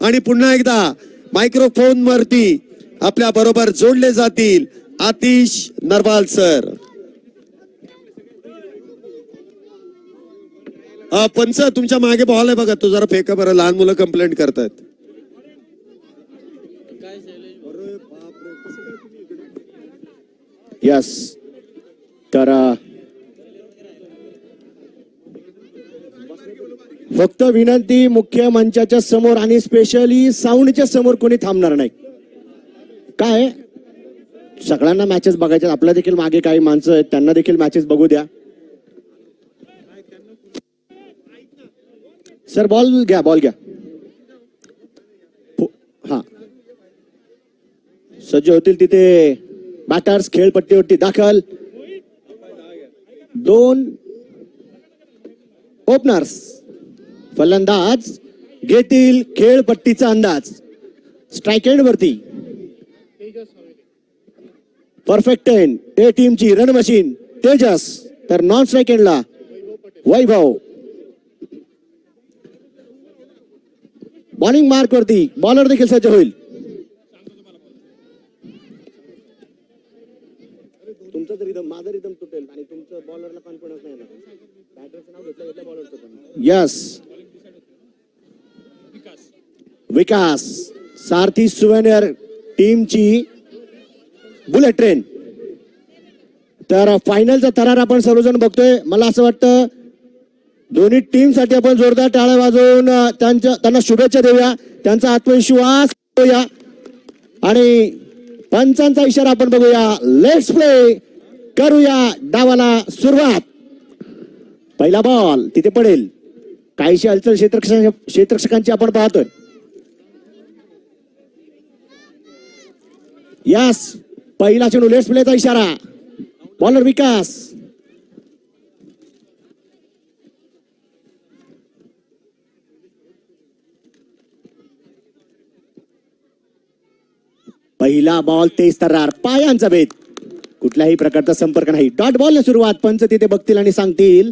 आणि पुन्हा एकदा मायक्रोफोन वरती आपल्या बरोबर जोडले जातील आतिश नरवाल सर. पंच तुमच्या मागे बॉल आहे बघा, तो जरा फेका बरं, लहान मुलं कंप्लेंट करतात. यस, तर फक्त विनंती, मुख्य मंचाच्या समोर आणि स्पेशली साऊंडच्या समोर कोणी थांबणार नाही. काय सगळ्यांना मॅचेस बघायच्या, आपल्या देखील मागे काही माणसं आहेत, त्यांना देखील मॅचेस बघू द्या. सर बॉल घ्या, बॉल घ्या. हा, सज्ज होतील तिथे बॅटर्स. खेळपट्टीवरती दाखल. 2 ओपनर्स. फलंदाज घेतील खेळपट्टीचा अंदाज. स्ट्राईक एंड वरती परफेक्ट 10 ए टीमची रन मशीन तेजस, तर नॉन स्ट्राईक एंडला वैभव. बॉलिंग मार्क वरती बॉलर देखील सज्ज होईल. तुमचा तर रिदम, माझा रिदम तुटेल आणि तुमचं बॉलरला कॉन्फिडन्स नाही येणार. बॅटरचं नाव घेतलं बॉलरचं पण. यस, विकास सारथी सुवेनियर टीमची बुलेट ट्रेन. तर फायनलचा थरार आपण सर्वजण बघतोय. मला असं वाटतं दोन्ही टीम साठी आपण जोरदार टाळ्या वाजवून त्यांना शुभेच्छा देऊया, त्यांचा आत्मविश्वास देऊया आणि पंचांचा इशारा आपण बघूया. लेट्स प्ले करूया डावाला सुरुवात. पहिला बॉल तिथे पडेल. काहीशी हलचल क्षेत्ररक्षकांची आपण पाहतोय. यस, पहिला चेंडू, लेट्स प्लेचा इशारा. बॉलर विकास. पहिला बॉल तेज तर्रार, पायांचा भेद, कुठल्याही प्रकारचा संपर्क नाही. डॉट बॉल ने सुरुवात. पंच तिथे बघतील आणि सांगतील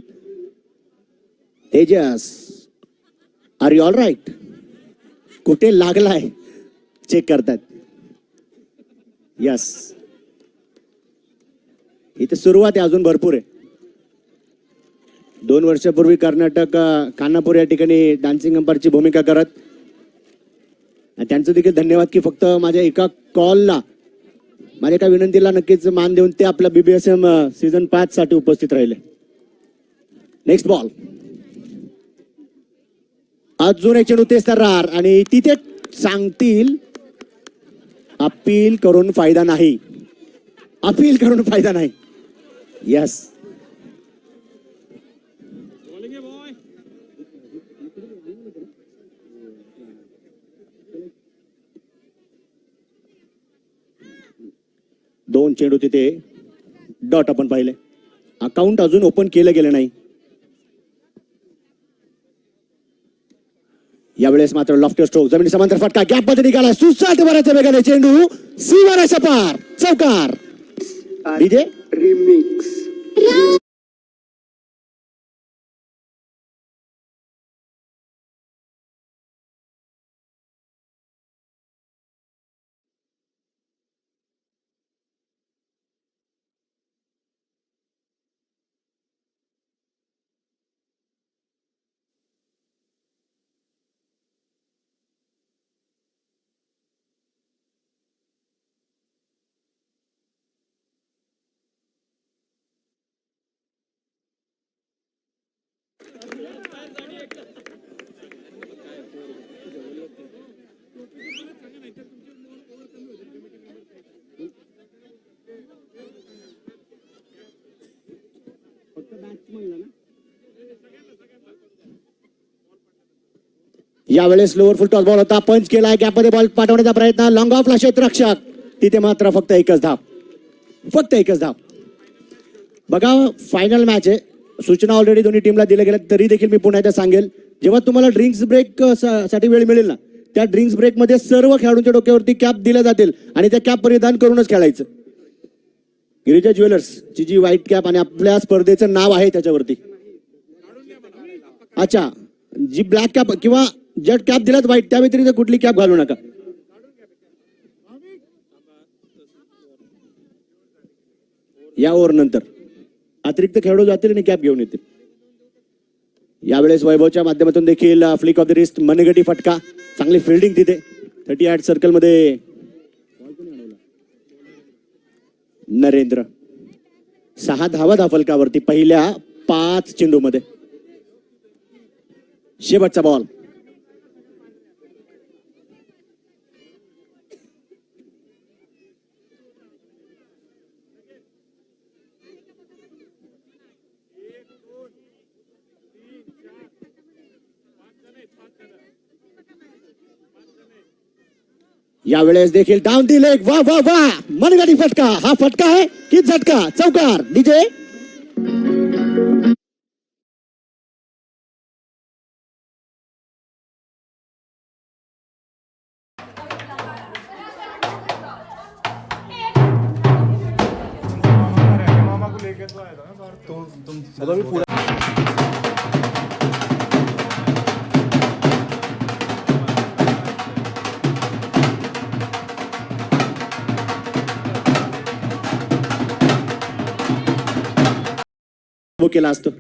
Tejas are you all right. कुठे लागलाय चेक करतात. यस, इथे सुरुवात आहे, अजून भरपूर आहे. 2 वर्षापूर्वी कर्नाटक खानापूर या ठिकाणी डान्सिंग अंपायरची भूमिका करत, त्यांचं देखील धन्यवाद की फक्त माझ्या एका कॉलला, माझ्या एका विनंतीला नक्कीच मान देऊन ते आपल्या BBSM सीझन 5 साठी उपस्थित राहिले. Next ball. अजून एक चेंडू तेज तर्रार आणि तिथे सांगतील अपील करून फायदा नाही. अपील करून फायदा नाही. यस, दोन चेंडू तिथे डॉट आपण पाहिले. अकाउंट अजून ओपन केलं गेलं नाही. यावेळेस मात्र लॉफ्टर स्ट्रोक, जमिनी समांतर फटका, गॅप मध्ये निघाला, सुसाट भराच्या वेगाने चेंडू सीमारेषा पार, चौकार. DJ remix. यावेळेस लोअर फुल टॉस बॉल होता, पंच केलाय, गॅपमध्ये बॉल पाठवण्याचा प्रयत्न, लॉंग ऑफला क्षेत्ररक्षक, तिथे मात्र फक्त एकच धाव, फक्त एकच धाव. बघा फायनल मॅच आहे, सूचना ऑलरेडी दोन्ही टीमला दिल्या गेल्या, तरी देखील मी पुन्हा एकदा सांगेल, जेव्हा तुम्हाला ड्रिंक्स ब्रेक साठी वेळ मिळेल ना, त्या ड्रिंक्स ब्रेक मध्ये सर्व खेळाडूंच्या डोक्यावरती कॅप दिल्या जातील आणि त्या कॅप परिधान करूनच खेळायचं. गिरिजा ज्वेलर्स ची जी व्हाईट कॅप आणि आपल्या स्पर्धेचं नाव आहे त्याच्यावरती. अच्छा, जी ब्लॅक कॅप किंवा ज्या कॅप दिलात वाईट त्या व्यतिरिक्त कुठली कॅप घालू नका. या ओव्हर नंतर अतिरिक्त खेळाडू जातील आणि कॅप घेऊन येतील. यावेळेस वैभवच्या माध्यमातून देखील फ्लिक ऑफ द रिस्ट मनगटी फटका. चांगली फिल्डिंग तिथे 38 सर्कल मध्ये. नरेंद्र 6 धावा फलकावरती पहिल्या 5 चेंडूमध्ये. शेवटचा बॉल. यावेळेस देखील डाऊन दी लेग. वा वा वा मनगटी फटका. हा फटका आहे की झटका. चौकार. डीजे केला असतो.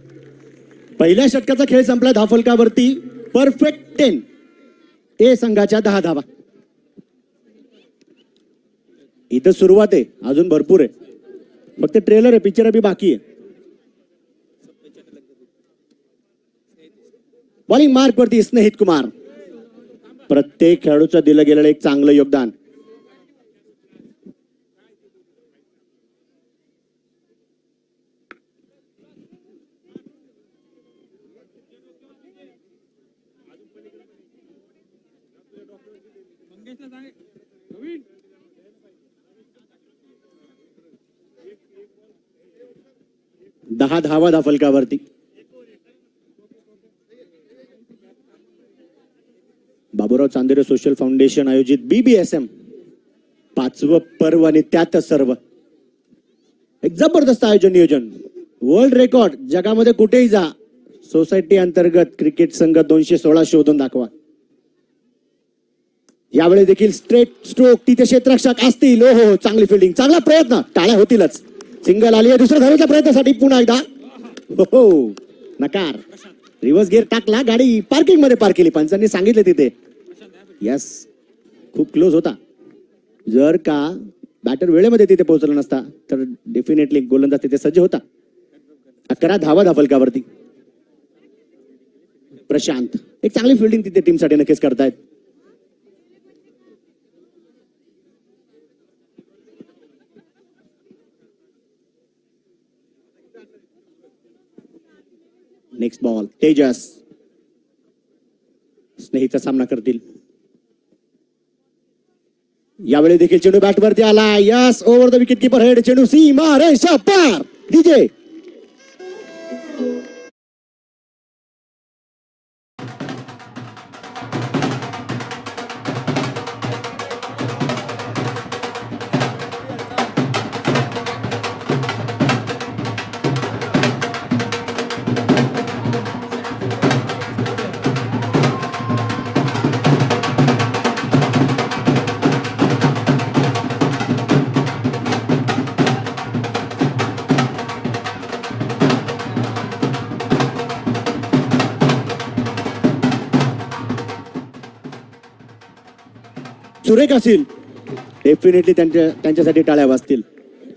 पहिल्या षटकाचा खेळ संपला धावफलकावरती परफेक्ट 10. ए संघाच्या 10 धावा. इथं सुरुवात आहे, अजून भरपूर आहे. फक्त ट्रेलर आहे, पिक्चर अभी बाकी आहे. बॉलिंग मार्क वरती स्नेहित कुमार. प्रत्येक खेळाडूचं दिलं गेलेलं एक चांगलं योगदान. दहा धावा धावफलकावरती. बाबूराव चांदेरे सोशल फाउंडेशन आयोजित BBSM 5वं पर्व आणि त्यात सर्व. एक जबरदस्त आयोजन नियोजन. वर्ल्ड रेकॉर्ड जगामध्ये कुठेही जा. सोसायटी अंतर्गत क्रिकेट संघ 216 शोधून दाखवा. यावेळी देखील स्ट्रेट स्ट्रोक. तिथे क्षेत्ररक्षक असतील. हो चांगली फिल्डिंग. चांगला प्रयत्न. टाळ्या होतीलच. सिंगल आली आहे दुसऱ्या धावेच्या प्रयत्नासाठी. पुन्हा एकदा हो नकार. रिव्हर्स गिअर टाकला. गाडी पार्किंग मध्ये पार्क केली. पंचांनी सांगितले तिथे. यस खूप क्लोज होता. जर का बॅटर वेळेमध्ये तिथे पोहोचला नसता तर डेफिनेटली गोलंदाज तिथे सज्ज होता. 11 धावा धावफलकावरती. प्रशांत एक चांगली फिल्डिंग तिथे टीमसाठी नक्कीच करतायत. Next ball. तेजस स्नेहीचा सामना करतील. यावेळी देखील चेंडू बॅटवरती आला. Yes over the wicket keeper head. चेंडू सीमा रेषा पार. डीजे सुरेख असतील. डेफिनेटली त्यांच्यासाठी टाळ्या वाजतील.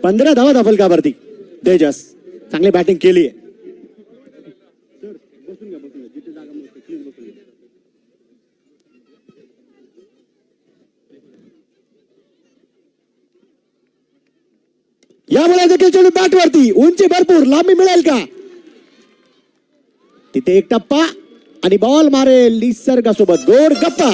15 धावा धावफलकावरती. तेजस चांगली बॅटिंग केली आहे. यामुळे देखील चेंडू बॅटवरती. उंची भरपूर. लांबी मिळेल का. तिथे एक टप्पा आणि बॉल मारेल निसर्गासोबत. गोड गप्पा.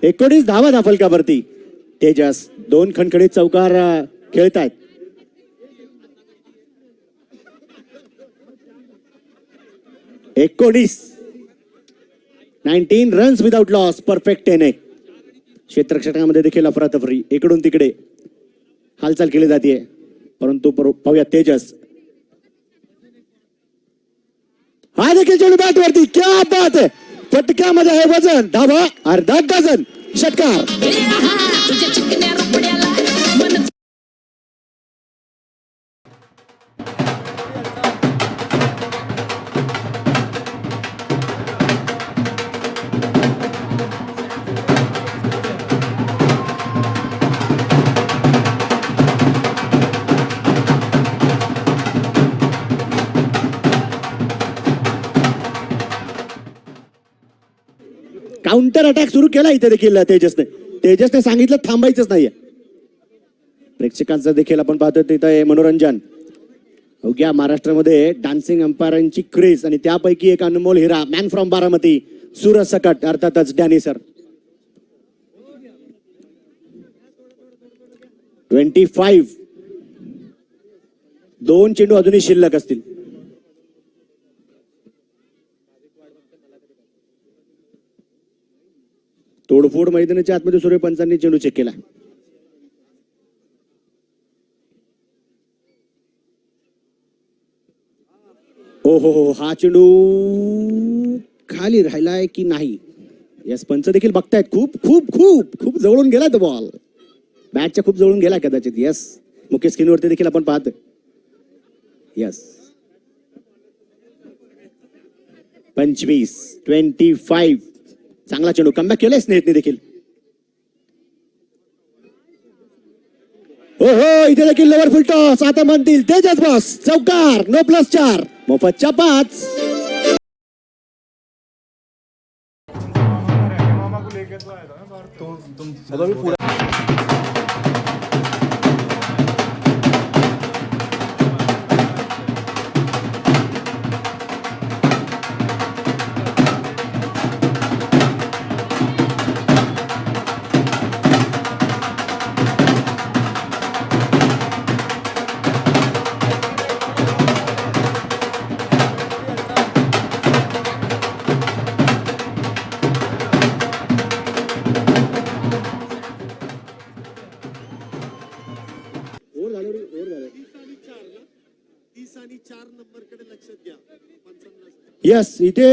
19 धावा धा फलकावरती. तेजस 2 खणखणीत चौकार खेळतायत. एकोणीस 19 रन्स विदाउट लॉस. परफेक्ट 10. क्षेत्ररक्षकामध्ये देखील अफरातफरी, इकडून तिकडे हालचाल केली जाते. परंतु पाहूया तेजस. हा देखील चेंडू बॅट वरती. क्या बात आहे. फटक्यामध्ये आहे वजन. धावा अर्धा डझन. षटकार. काउंटर अटॅक सुरू केला इथे देखील तेजसने सांगितलं थांबायचंच नाहीये. प्रेक्षकांचं देखील आपण पाहतोय तिथं मनोरंजन. अवघ्या महाराष्ट्रामध्ये डान्सिंग अंपायरांची क्रेज आणि त्यापैकी एक अनमोल हिरा. मॅन फ्रॉम बारामती सूरज सकट, अर्थातच डॅनी सर. 25. 2 चेंडू अजूनही शिल्लक असतील. तोडफोड मैदानाच्या आतमध्ये सूर्यपंचांनी चेंडू चेक केला. हो हा चेंडू खाली राहिलाय की नाही. यस पंच देखील बघतायत. खूप खूप खूप खूप जवळून गेला तो बॉल. बॅटच्या खूप जवळून गेला कदाचित. यस मुख्य स्क्रीनवरती देखील आपण पाहतोय. यस 25. 25. चांगला चेंडू. कमबॅक केलंय स्नेहतने देखील. हो इथे देखील लोवर फुल टॉस. आता म्हणतील तेजस बॉस. चौकार. No plus 4. मोफतच्या 5. यस इथे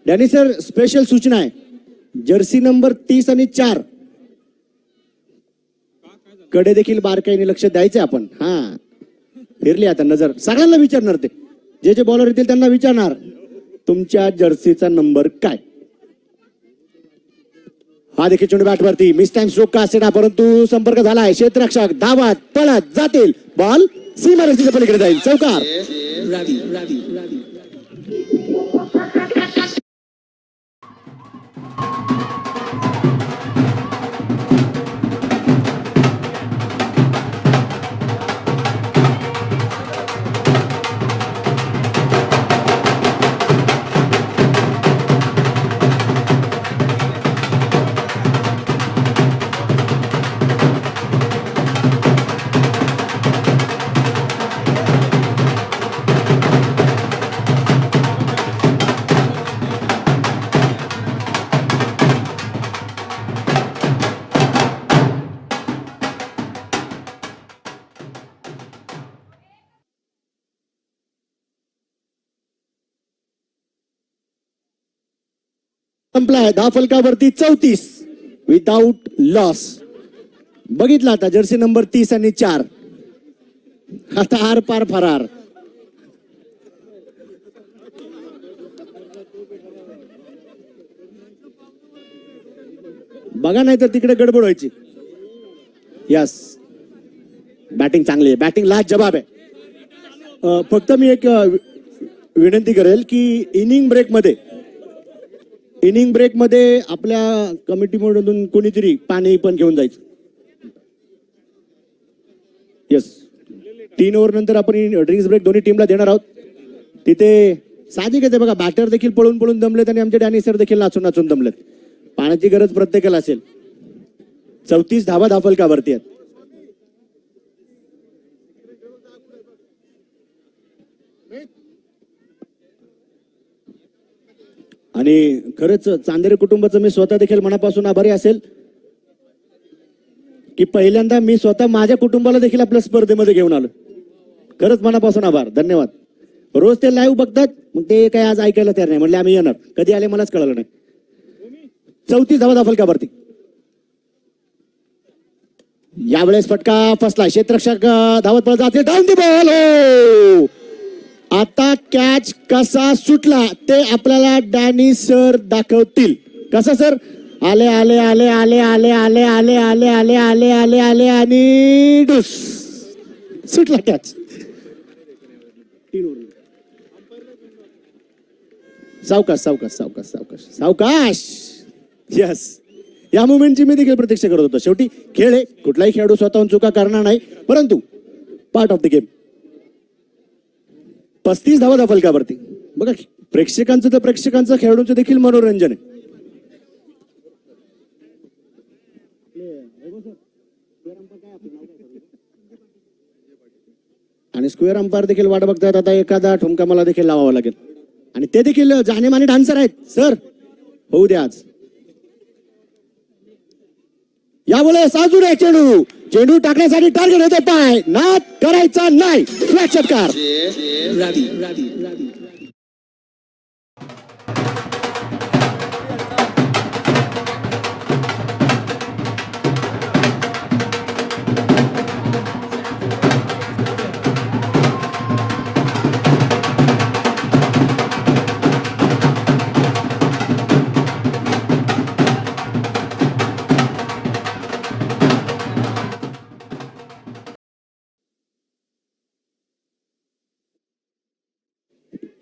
डॅनी सर स्पेशल सूचना आहे. जर्सी नंबर 30 आणि 4 कडे देखील बारकाईने लक्ष द्यायचंय आपण. हा फिरली आता नजर. सगळ्यांना विचारणार ते जे बॉलर येतील त्यांना विचारणार तुमच्या जर्सीचा नंबर काय. हा देखील चेंडू बॅट वरती. मिस टाइम स्ट्रोक का असेना परंतु संपर्क झालाय. क्षेत्ररक्षक धावत पळत जातील. बॉल सीमारेषेच्या पलीकडे जाईल. चौकार. संपलाय. 10 फलकावरती 34 विदाउट लॉस. बघितला आता जर्सी नंबर 30 आणि 4 आता आर पार फरार. बघा नाही तर तिकडे गडबड व्हायची. यस बॅटिंग चांगली आहे. बॅटिंग लास्ट जबाब आहे. फक्त मी एक विनंती करेल की इनिंग ब्रेक मध्ये आपल्या कमिटी मधून कोणीतरी पाणी पण घेऊन जायचं. यस 3 ओव्हर नंतर आपण ड्रिंक्स ब्रेक दोन्ही टीमला देणार आहोत. तिथे साहजिकच आहे बघा. बॅटर देखील पळून दमलेत आणि आमचे डॅनी सर देखील नाचून दमलेत. पाण्याची गरज प्रत्येकाला असेल. 34 धावा धावफलकावरती आहेत. आणि खरंच चांदेरे कुटुंबाचं मी स्वतः देखील मनापासून आभारी असेल की पहिल्यांदा मी स्वतः माझ्या कुटुंबाला देखील आपल्या स्पर्धेमध्ये घेऊन आलो. खरंच मनापासून आभार, धन्यवाद. रोज ते लाईव्ह बघतात, मग ते काय आज ऐकायला तयार नाही. म्हणले आम्ही येणार, कधी आले मलाच कळलं नाही. 34 धावा धावफलकावरती. यावेळेस फटका फसला. क्षेत्ररक्षक धावत पळत जाते. Down the ball. आता कॅच कसा सुटला ते आपल्याला डॅनी सर दाखवतील. कसं सर? आले आले आले आले आले आले आले आले आले आले आले आले आणि डुस सुटला कॅच. सावकाश सावकाश सावकाश सावकाश सावकाश. यस, या मुवमेंटची मी देखील प्रतीक्षा करत होतो. शेवटी खेळ आहे, कुठलाही खेळाडू स्वतःहून चुका करणार नाही, परंतु पार्ट ऑफ द गेम. 35 धावा धावफलकावरती. बघा, प्रेक्षकांचं तर प्रेक्षकांचं, खेळाडूंचं देखील मनोरंजन आहे. आणि स्क्वेअर अंपायर देखील वाट बघतात. आता एखादा ठुमका मला देखील लावावा लागेल. आणि ते देखील जाणेमाने डान्सर आहेत. सर, होऊ द्या आज. यावेळेस अजून एक चेंडू. चेंडू टाकण्यासाठी टार्गेट होते पाय. नाद करायचा नाही. फ्लॅट षटकार.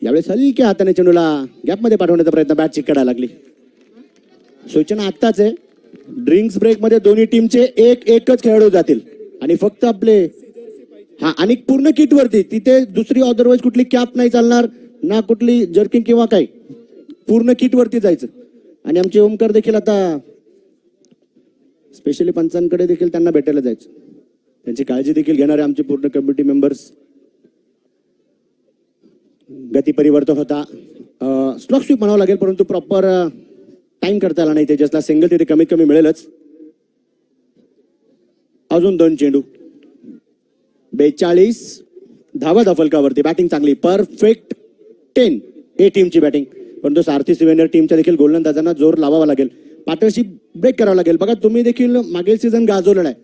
यावेळेस हलक्या हाताने चेंडूला गॅपमध्ये पाठवण्याचा प्रयत्न. बॅट चिकटायला लागली. सूचना आत्ताच आहे, ड्रिंक्स ब्रेक मध्ये दोन्ही टीमचे एकच खेळाडू जातील आणि फक्त आपले आणि पूर्ण किट वरती. तिथे दुसरी अदरवाईज कुठली कॅप नाही चालणार, ना कुठली जर्किंग किंवा काय. पूर्ण किट वरती जायचं. आणि आमचे ओमकार देखील आता स्पेशली पंचांकडे देखील त्यांना भेटायला जायचं. त्यांची काळजी देखील घेणारे आमचे पूर्ण कमिटी मेंबर्स. गती परिवर्तन होता. स्ट्रोक स्वीप म्हणावं लागेल, परंतु प्रॉपर टाइम करता आला नाही. तेजसला सिंगल तिथे कमीत कमी मिळेलच. अजून 2 चेंडू. 42 धावा धावफलकावरती. बॅटिंग चांगली, परफेक्ट 10 ए टीमची बॅटिंग. परंतु सारथी सिव्हेनियर टीमच्या देखील गोलंदाजांना जोर लावावा लागेल. पार्टनरशिप ब्रेक करावं लागेल. बघा, तुम्ही देखील मागील सीझन गाजवलं नाही,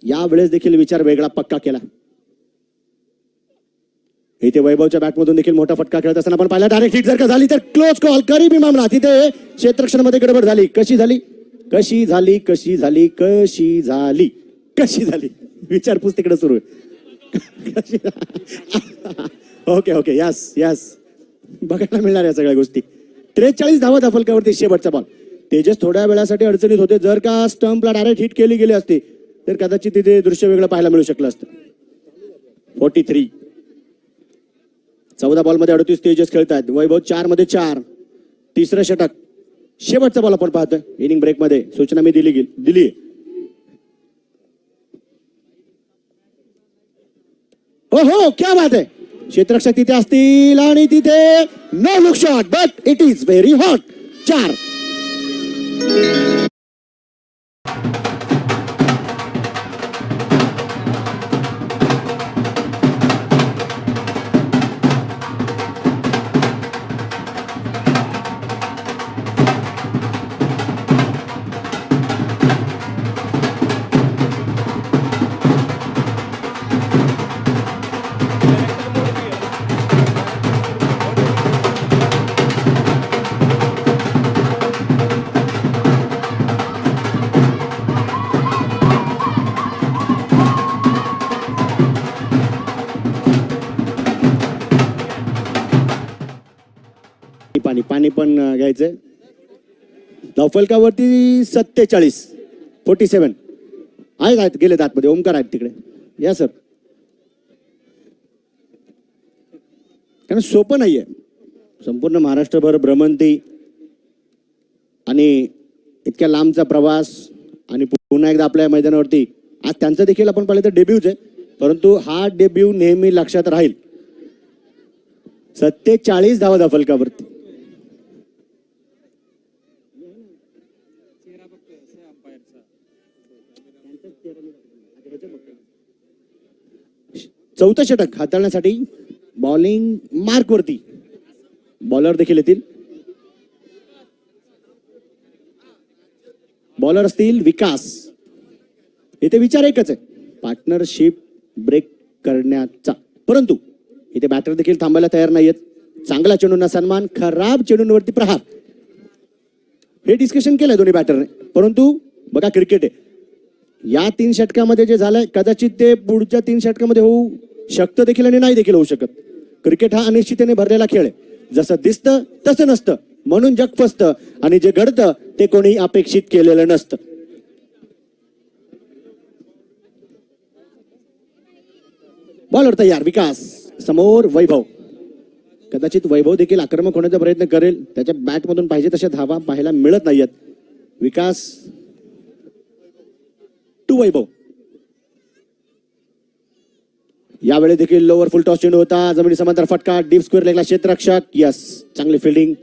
यावेळेस देखील विचार वेगळा पक्का केला. इथे वैभवच्या बॅटमधून देखील मोठा फटका खेळत असताना आपण पाहिला. डायरेक्ट हिट जर का झाली तर क्लोज कॉल, करीबी मामला. तिथे क्षेत्ररक्षणामध्ये गडबड झाली. कशी झाली कशी झाली कशी झाली कशी झाली कशी झाली विचारपूस तिकडे सुरू आहे. ओके ओके, यस यस, बघायला मिळणार या सगळ्या गोष्टी. 43 धावा धावफलकावरती शेवटचा बॉल. तेजस थोड्या वेळासाठी अडचणीत होते. जर का स्टंपला डायरेक्ट हिट केली गेली असती तर कदाचित तिथे दृश्य वेगळं पाहायला मिळू शकलं असतं. 43. 14 बॉलमध्ये 38 तेजस खेळतात. वैभव 4 मध्ये 4. तिसरं षटक. शेवटचा बॉल आपण पाहतोय इनिंग ब्रेक मध्ये. सूचना मी दिली. हो हो, क्या बात आहे. क्षेत्ररक्षक तिथे असतील आणि तिथे no look shot, but it is very hot. 4. पाणी पण घ्यायचंय. धावफलकावरती 47 आहेत गेलेत आतमध्ये. ओमकार आहेत तिकडे. या सर. कारण सोपं नाहीये. संपूर्ण महाराष्ट्रभर भ्रमंती आणि इतक्या लांबचा प्रवास आणि पुन्हा एकदा आपल्या मैदानावरती आज त्यांचं देखील आपण पाहिलं तर डेब्यूच आहे, परंतु हा डेब्यू नेहमी लक्षात राहील. 47 धावा त्या फलकावरती. चौथं षटक हाताळण्यासाठी बॉलिंग मार्क वरती बॉलर देखील येतील. बॉलर असतील विकास. इथे विचार एकच आहे, पार्टनरशिप ब्रेक करण्याचा, परंतु इथे बॅटर देखील थांबायला तयार नाहीयेत. चांगला चेंडूंना सन्मान, खराब चेंडूंवरती प्रहार, हे डिस्कशन केलंय दोन्ही बॅटरने. परंतु बघा क्रिकेट आहे, या 3 षटकामध्ये जे झालंय कदाचित ते पुढच्या 3 षटकामध्ये होऊ शकतं देखील आणि नाही देखील होऊ शकत. क्रिकेट हा अनिश्चिततेने भरलेला खेळ आहे. जसं दिसतं तसं नसतं, म्हणून जग फसतं आणि जे घडतं ते कोणी अपेक्षित केलेलं नसतं. बॉलर तयार विकास. समोर वैभव. कदाचित वैभव देखील आक्रमक होण्याचा प्रयत्न करेल, त्याच्या बॅटमधून पाहिजे तशा धावा पाहायला मिळत नाहीयेत. विकास टू वैभव. यावेळी देखील लोअर फुल टॉस चेंडू होता, जमिनी समांतर फटका, डीप स्क्वेअर लेगला क्षेत्ररक्षक. यस, चांगली फिल्डिंग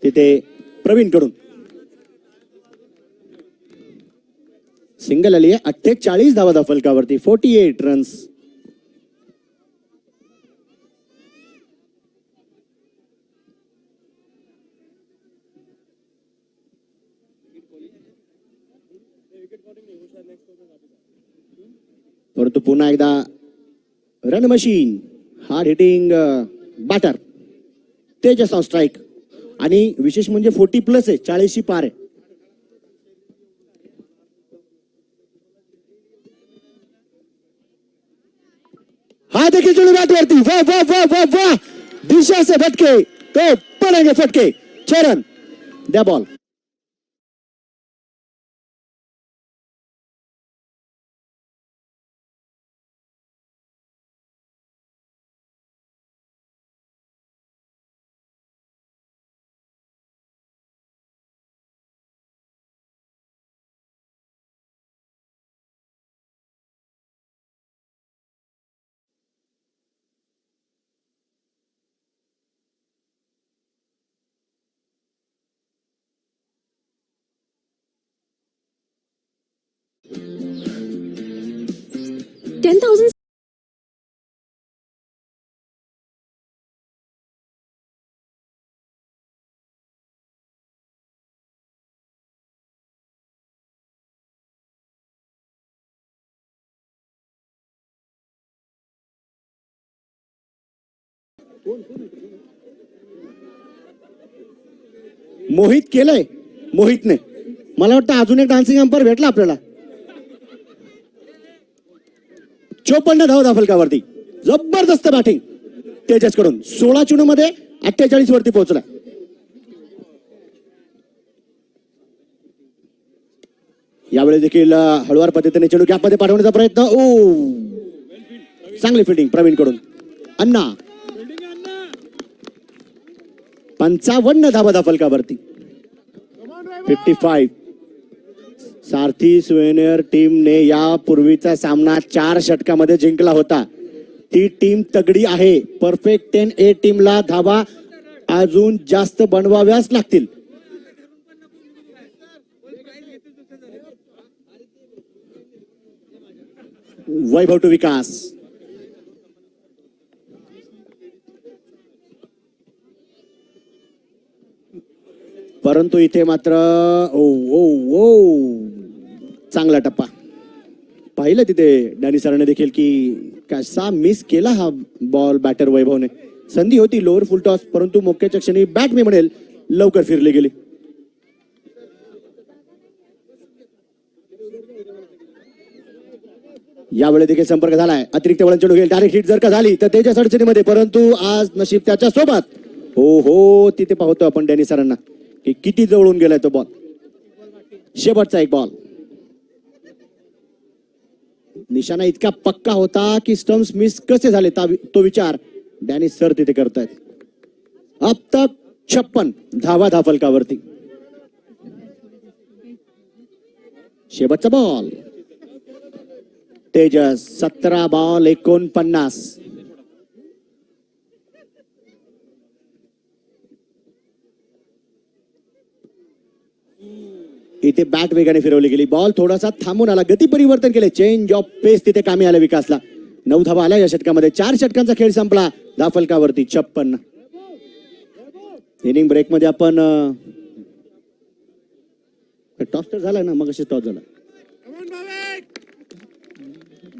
तिथे प्रवीण कडून. सिंगल आली आहे. 48 धावा त्या फलकावरती. 48 रन्स. परंतु पुन्हा एकदा run machine, hard hitting batter Tejas on strike. आणि विशेष म्हणजे 40+ आहे, 40शी पार आहे. हा देखील चेंडू बॅटवरती. वाह वाह वाह वाह वाह, दिशा से भटके तो पडेंगे फटके. 6 रन. द्या बॉल. $10,000. मोहित केलंय, मोहितने. मला वाटतं अजून एक डान्सिंग अंपायर भेटला आपल्याला. 54 धावा त्या फलकावरती. जबरदस्त बॅटिंग तेजस कडून. 16 चेंडू मध्ये 48 वरती पोहोचला. यावेळी देखील हळुवार पद्धतीने चेंडू गॅप मध्ये पाठवण्याचा प्रयत्न. चांगली फिल्डिंग प्रवीण कडून. अण्णा. 55 धावा त्या फलकावरती. 55. सारथी सुवेनियर टीमने यापूर्वीचा सामना 4 षटकामध्ये जिंकला होता. ती टीम तगडी आहे. परफेक्ट 10 टीमला धावा अजून जास्त बनवाव्याच लागतील. वैभव टू विकास. परंतु इथे मात्र चांगला टप्पा पाहिलं तिथे डॅनी सरांनी देखील की कसा मिस केला हा बॉल बॅटर वैभवने. संधी होती लोअर फुल टॉस, परंतु मोक्याच्या क्षणी बॅट मी म्हणेल लवकर फिरली गेली. यावेळी देखील संपर्क झालाय. अतिरिक्त वळण चेंडू घेईल. डायरेक्ट हिट जर का झाली तर त्याच्या अडचणीमध्ये, परंतु आज नशीब त्याच्या सोबत. हो तिथे पाहतो आपण डॅनी सरांना की किती जवळून गेलाय तो बॉल. शेवटचा एक बॉल. निशाणा इतका पक्का होता की स्टम्प्स मिस कसे झाले तो विचार डॅनी सर तिथे करतायत. अब तक 56 धावा त्या फलकावरती. शेवटचा बॉल. तेजस 17 बॉल 49. इथे बॅट वेगाने फिरवली गेली. बॉल थोडासा थांबून आला. गती परिवर्तन केले. चेंज ऑफ पेस तिथे कामी आलं विकासला. 9 धावा आल्या या षटकामध्ये. 4 षटकांचा खेळ संपला. धावफलकावरती 56. इनिंग ब्रेक मध्ये आपण टॉस तर झाला ना, मग अशी टॉस झाला.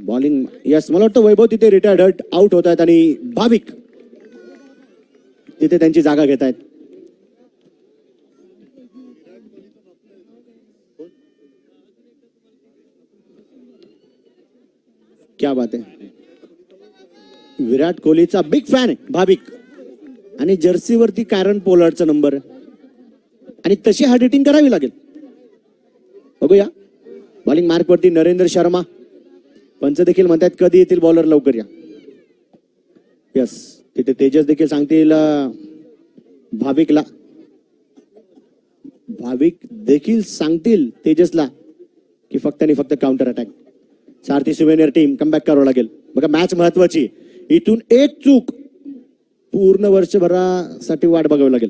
बॉलिंग यस, मला वाटतं वैभव तिथे रिटायर्ड आउट होत आहेत आणि भाविक तिथे त्यांची जागा घेत आहेत. क्या बात आहे. विराट कोहलीचा बिग फॅन आहे भाविक आणि जर्सीवरती कारण पोलार्डचा नंबर आणि तशी हार्ड हिटिंग करावी लागेल. बघूया. बॉलिंग मार्क वरती नरेंद्र शर्मा. पंच देखील म्हणतात कधी येतील बॉलर, लवकर या. यस, तिथे तेजस देखील सांगतील भाविकला. भाविक देखील सांगतील तेजसला की फक्त आणि फक्त काउंटर अटॅक. सारथी सुवेनियर टीम कमबॅक करावं लागेल. बघा मॅच महत्वाची. इथून एक चूक पूर्ण वर्षभरासाठी वाट बघावी लागेल.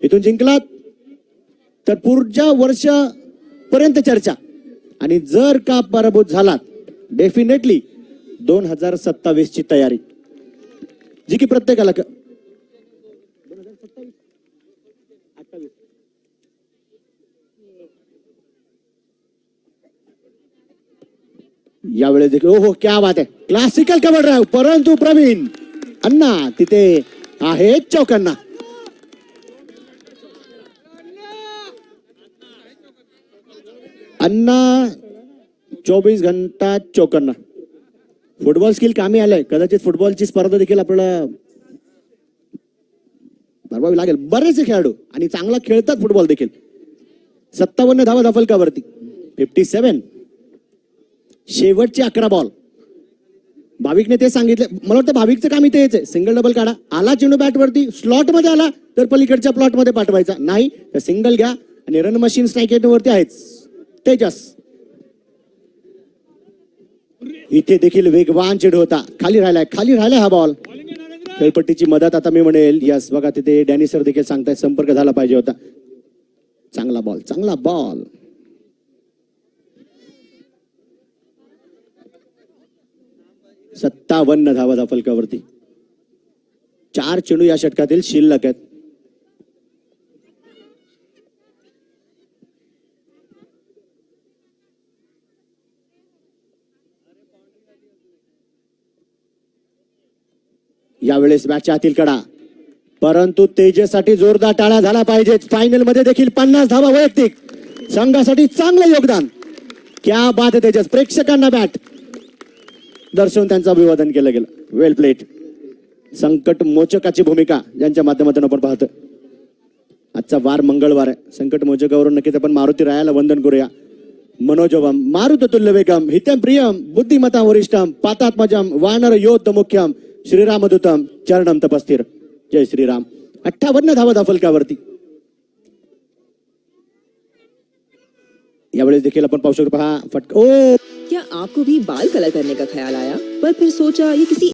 इथून जिंकलात तर पुढच्या वर्षापर्यंत चर्चा आणि जर का पराभूत झालात डेफिनेटली 2027 ची तयारी जी की प्रत्येकाला यावेळेस देखील हो क्या बात आहे. Classical cover drive. परंतु प्रवीण अण्णा तिथे आहे चौकांना. अण्णा 24 घंटा चौकांना. फुटबॉल स्किल कामी आलंय. कदाचित फुटबॉलची स्पर्धा देखील आपल्याला भरवावी लागेल. बरेचसे खेळाडू आणि चांगला खेळतात फुटबॉल देखील. 57 धावा धावफलकावरती. 57. शेवटचे 11 बॉल. भाविकने ते सांगितले. मला वाटतं भाविकचं काम इथे आहे. सिंगल डबल काढा. आला चेंडू बॅट वरती स्लॉट मध्ये आला तर पलीकडच्या प्लॉट मध्ये पाठवायचा. नाही तर सिंगल घ्या आणि रन मशीन स्ट्राईक वरती आहेच तेजस. इथे देखील वेगवान चेंडू होता. खाली राहिलाय हा बॉल. खेळपट्टीची मदत आता मी म्हणेल. यस, बघा तिथे डॅनी सर देखील सांगतायत संपर्क झाला पाहिजे होता. चांगला बॉल. 57 धावा धावफलकावरती. 4 चेंडू या षटकातील शिल्लक आहेत. यावेळेस बॅटच्या आतील कडा. परंतु तेजससाठी जोरदार टाळ्या झाला पाहिजे. फायनल मध्ये देखील 50 धावा वैयक्तिक. संघासाठी चांगलं योगदान. क्या बात आहे तेजस. प्रेक्षकांना बॅट दर्शवून त्यांचं अभिवादन केलं गेलं. वेल प्लेट. संकट मोचकाची भूमिका ज्यांच्या माध्यमातून आपण पाहतो. आजचा वार मंगळवार आहे. संकट मोचकावरून नक्कीच आपण मारुती रायाला वंदन करूया. मनोजवम मारुततुल्य वेगम हितम प्रियम बुद्धिमता वरिष्ठम पातात्मजम वानर योद्ध मुख्यम श्रीरामदूतम चरणम तपस्थिर. जय श्रीराम. 58 धावा धावफलकावरती. यावेळेस देखील आपण पाहू शकतो. पहा फटका. ओ क्या आपको भी बाल कलर करने का ख्याल आया पर फिर सोचा ये किसी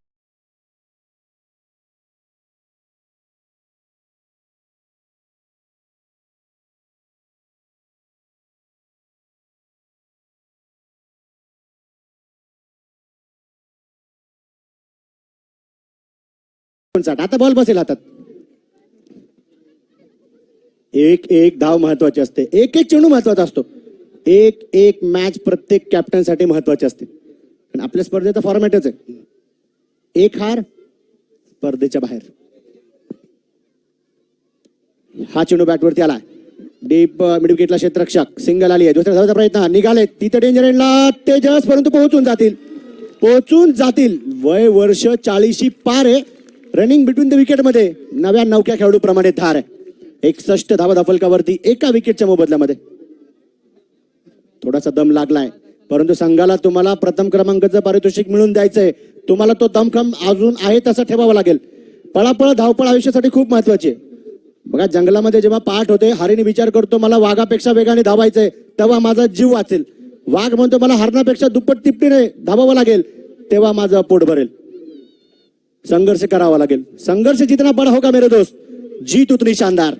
आता बॉल बसेल हातात. एक धाव महत्वाची असते. एक चेंडू महत्वाचा असतो. एक मॅच प्रत्येक कॅप्टन साठी महत्वाची असते. आपल्या स्पर्धेचा फॉर्मॅटच आहे. एक हार स्पर्धेच्या बाहेर. हा चेंडू बॅटवरती आला. डीप मिड विकेटला क्षेत्ररक्षक. सिंगल आली आहे. दुसऱ्या धावाचा प्रयत्न निघाले. तिथे डेंजर एंडला तेजस. परंतु पोहोचून जातील. वय वर्ष 40 पार आहे. रनिंग बिटवीन द विकेट मध्ये नव्या नौक्या खेळाडू प्रमाणे धार आहे. 61 धावा धावफलकावरती. एका विकेटच्या मोबदल्यामध्ये. थोडासा दम लागलाय परंतु संघाला तुम्हाला प्रथम क्रमांकाचं पारितोषिक मिळून द्यायचंय. तुम्हाला तो दमखम अजून आहे तसा ठेवावा लागेल. पळापळ धावपळ आयुष्यासाठी खूप महत्वाची आहे. बघा जंगलामध्ये जेव्हा पाठ होते हरिणी विचार करतो मला वाघापेक्षा वेगाने धावायचंय तेव्हा माझा जीव वाचेल. वाघ म्हणतो मला हरणापेक्षा दुप्पट तिप्पटीने धावावं लागेल तेव्हा माझं पोट भरेल. संघर्ष करावा लागेल. संघर्ष जितना बडा होगा मेरे दोस्त जीत उतनी शानदार.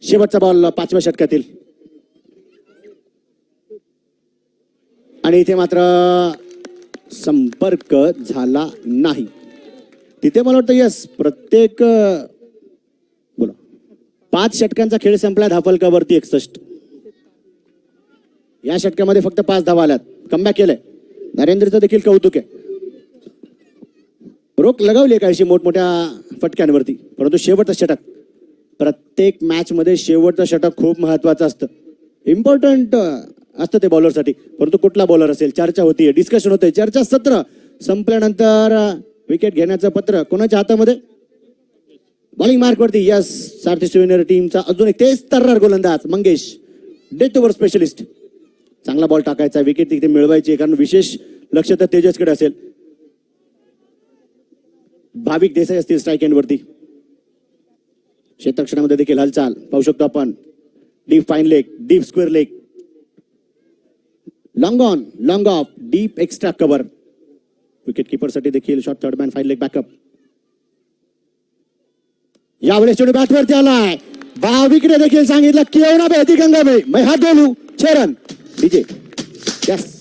शेवटचा बॉल 5व्या षटकातील आणि इथे मात्र संपर्क झाला नाही. तिथे मला वाटतं यस प्रत्येक बोला 5 षटकांचा खेळ संपला धाफलकावरती 61. या षटकामध्ये फक्त 5 धावा आल्यात. कमबॅक केलंय. नरेंद्रचं देखील कौतुक आहे. रोख लगावली काहीशी मोठमोठ्या फटक्यांवरती परंतु शेवटचं षटक प्रत्येक मॅच मध्ये शेवटचं षटक खूप महत्वाचं असतं. इम्पॉर्टंट असतं ते बॉलरसाठी. परंतु कुठला बॉलर असेल चर्चा होतीये डिस्कशन होते चर्चा सत्र संपल्यानंतर विकेट घेण्याचं पत्र कोणाच्या हातामध्ये बॉलिंग मार्क वरती यस सारथी सुवेनियर टीमचा अजून एक तेज तर्रार गोलंदाज मंगेश डेथ ओव्हर स्पेशलिस्ट. चांगला बॉल टाकायचा विकेट तिथे मिळवायची कारण विशेष लक्ष तर तेजसकडे असेल. भाविक देसाई असतील स्ट्राईक एंड वरती. क्षेत्ररक्षणामध्ये देखील हालचाल पाहू शकतो आपण. Deep fine leg deep square leg long on long of deep extra cover. Wicket keeper साठी देखील short third man fine leg backup. यावेळेस चेंडू बॅटवरती आलाय. भाविकने देखील सांगितलं केवढा बेहती गंगा में मैं हात डोलू 6 रन डीजे यस.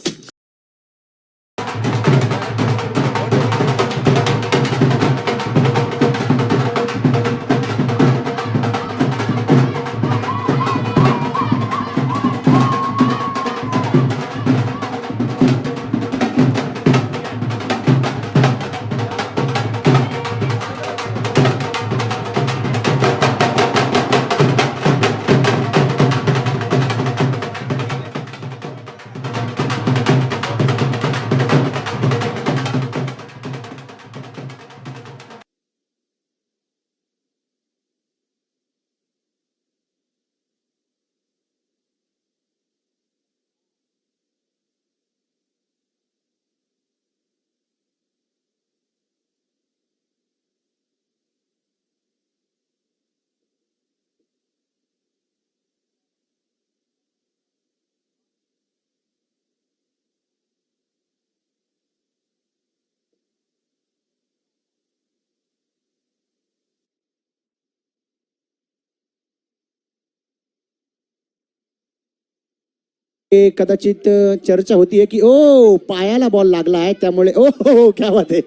कदाचित चर्चा होतीये की ओ पायाला बॉल लागला आहे त्यामुळे ओ हो क्या बात आहे.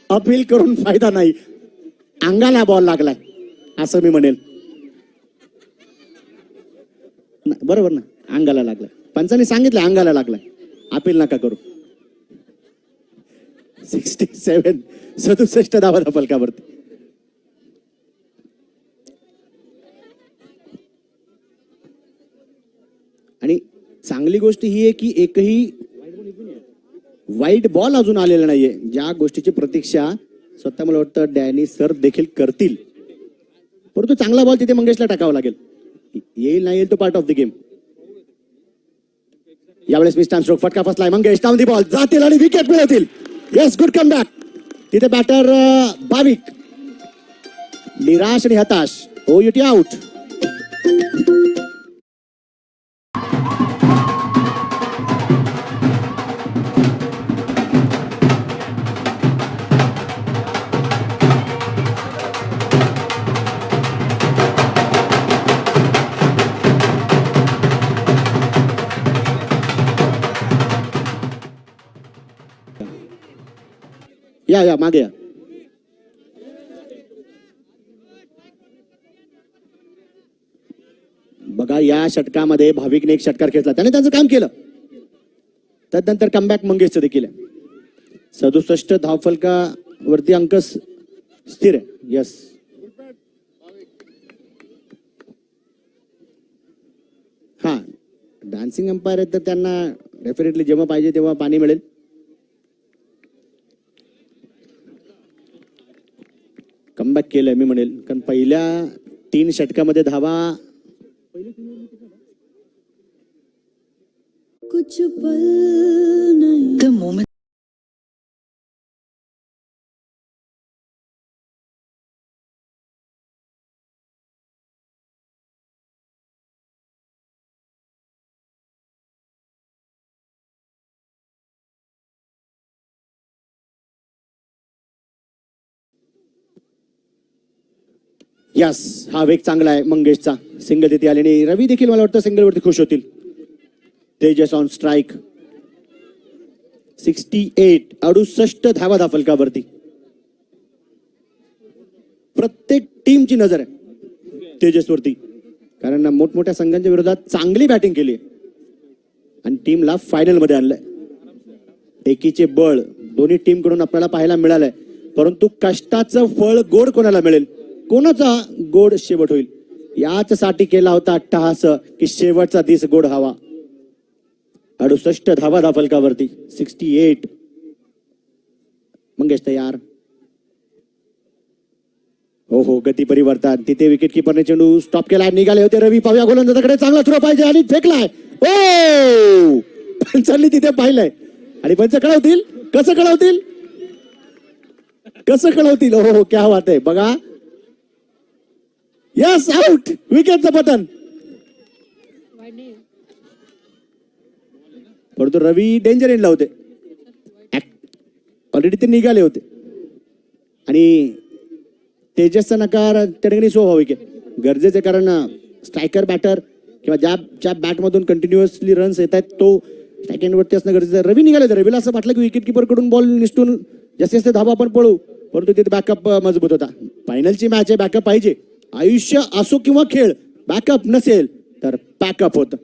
अपील करून फायदा नाही. अंगाला बॉल लागलाय असं मी म्हणेल. बरोबर ना अंगाला लागलाय. पंचांनी सांगितलं अंगाला लागलाय. अपील नका करू. 67 धावा फलकावरती. आणि चांगली गोष्ट ही आहे की एकही वाईट बॉल अजून आलेला नाहीये. ज्या गोष्टीची प्रतीक्षा स्वतः मला वाटतं डॅनी सर देखील करतील. परंतु चांगला बॉल तिथे मंगेशला टाकावा लागेल. येईल नाही येईल तो पार्ट ऑफ द गेम. यावेळेस मिस्टान स्ट्रोक फटका फसलाय. मंगेश डाऊन दी बॉल जातील आणि विकेट मिळवतील. Yes good come back. तिथे बॅटर भाविक निराश आणि हताश. हो युटी आउट. या मागे या. बघा या षटकामध्ये भाविकने एक षटकार खेचला त्याने त्यांचं काम केलं. त्यानंतर कमबॅक मंगेशचं देखील आहे. 67 धावफलकावरती अंक स्थिर आहे. यस हा डान्सिंग अंपायर आहेत तर त्यांना डेफिनेटली जेव्हा पाहिजे तेव्हा पाणी मिळेल. कमबॅक केलंय मी म्हणेल कारण पहिल्या 3 षटकामध्ये धावा कुछ पल नहीं. यस, हा वेग चांगला आहे मंगेशचा. सिंगल तिथे आले आणि रवी देखील मला वाटतं सिंगलवरती खुश होतील. Tejas on strike. 68 68 धावा फलकावरती. प्रत्येक टीमची नजर आहे तेजसवरती, कारण मोठमोठ्या संघांच्या विरोधात चांगली बॅटिंग केली आहे आणि टीमला फायनल मध्ये आणलंय. एकीचे बळ दोन्ही टीम कडून आपल्याला पाहायला मिळालंय, परंतु कष्टाचं फळ गोड कोणाला मिळेल, कोणाचा गोड शेवट होईल, याच साठी केला होता अट्टहास की शेवटचा दिस गोड हवा. 68 धावा फलकावरती. 68. मंगेश तयार. हो हो, गती परिवर्तन. तिथे विकेट किपरने चेंडू स्टॉप केलाय, निघाले होते रवी. पाहूया गोलंदाजाकडे, चांगला थ्रो पाहिजे आणि फेकलाय. ओ पंचांनी तिथे पाहिलंय आणि पंच कळवतील. कसं कळवतील, कसं कळवतील. हो हो, क्या बात आहे. बघा, यस, आउट. विकेटचं पतन. परंतु रवी डेंजर एंडला होते, ऑलरेडी ते निघाले होते आणि तेजसचा नकार त्या ठिकाणी स्वाभाविक आहे, गरजेचे. कारण स्ट्रायकर बॅटर किंवा ज्या बॅटमधून कंटिन्युअसली रन्स येत आहेत तो स्ट्राईक एंडवरती असणं गरजेचं आहे. रवी निघाले होते. रवीला असं वाटलं की विकेट किपर कडून बॉल निसटून जास्तीत जास्त धावा आपण पळू, परंतु तिथे बॅकअप मजबूत होता. फायनलची मॅच आहे, बॅकअप पाहिजे. आयुष्य असो किंवा खेळ, बॅकअप नसेल तर पॅकअप होतं.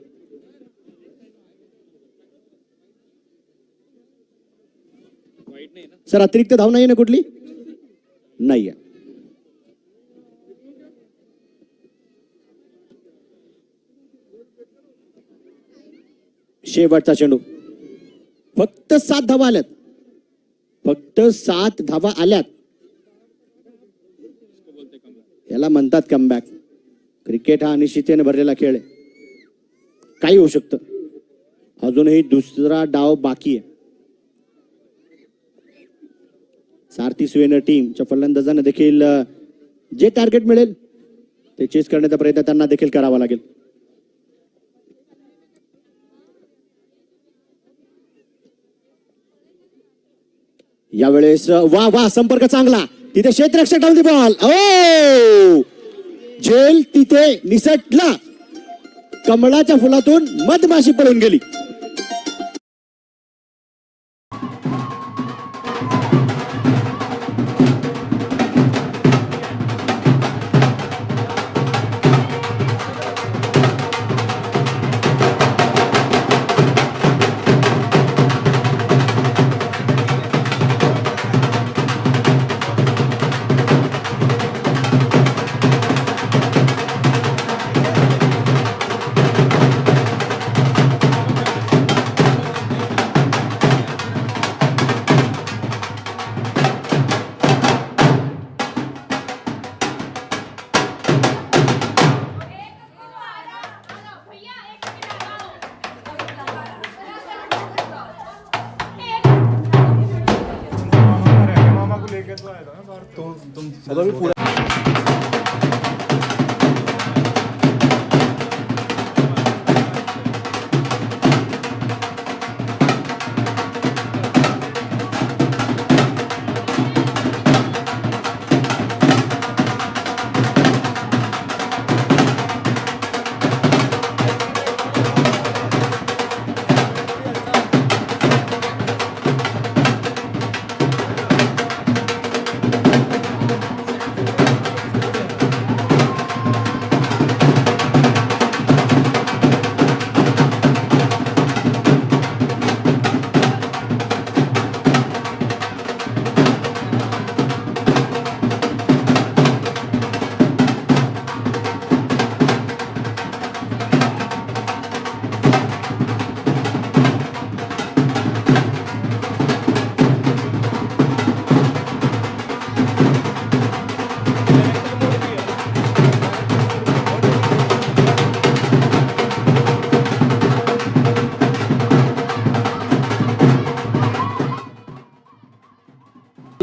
सर अतिरिक्त धाव नाही ना कुठली, नाही आहे. शेवटचा चेंडू. फक्त 7 धावा आल्यात, फक्त 7 धावा आल्यात. याला म्हणतात कमबॅक. क्रिकेट हा अनिश्चिततेने भरलेला खेळ आहे, काही होऊ शकतं. अजूनही दुसरा डाव बाकी आहे. सारथी सुवेनर टीमच्या फलंदाजांना देखील जे टार्गेट मिळेल ते चेस करण्याचा प्रयत्न त्यांना देखील करावा लागेल. यावेळेस वा वा, संपर्क चांगला. तिथे क्षेत्ररक्षक डाऊन दी बॉल. ओ झेल तिथे निसटला. कमळाच्या फुलातून मधमाशी पळून गेली.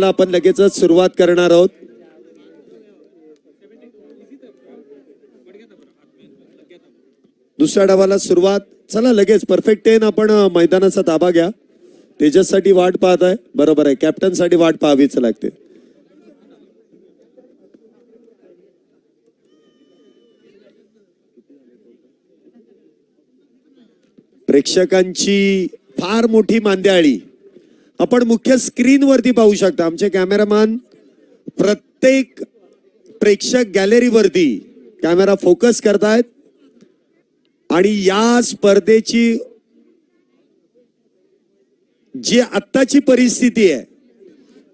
आपण लगेचच सुरुवात करणार आहोत. दुसऱ्या डावाला सुरुवात. चला लगेच परफेक्ट 10 आपण मैदानाचा ताबा घ्या. तेजस साठी वाट पाहत आहे, बरोबर आहे. कॅप्टन साठी वाट पाहावीच लागते. प्रेक्षकांची फार मोठी मांदियाळी आपण मुख्य स्क्रीनवरती पाहू शकता. आमचे कॅमेरामॅन प्रत्येक प्रेक्षक गॅलरीवरती कॅमेरा फोकस करतायत आणि या स्पर्धेची जी आत्ताची परिस्थिती आहे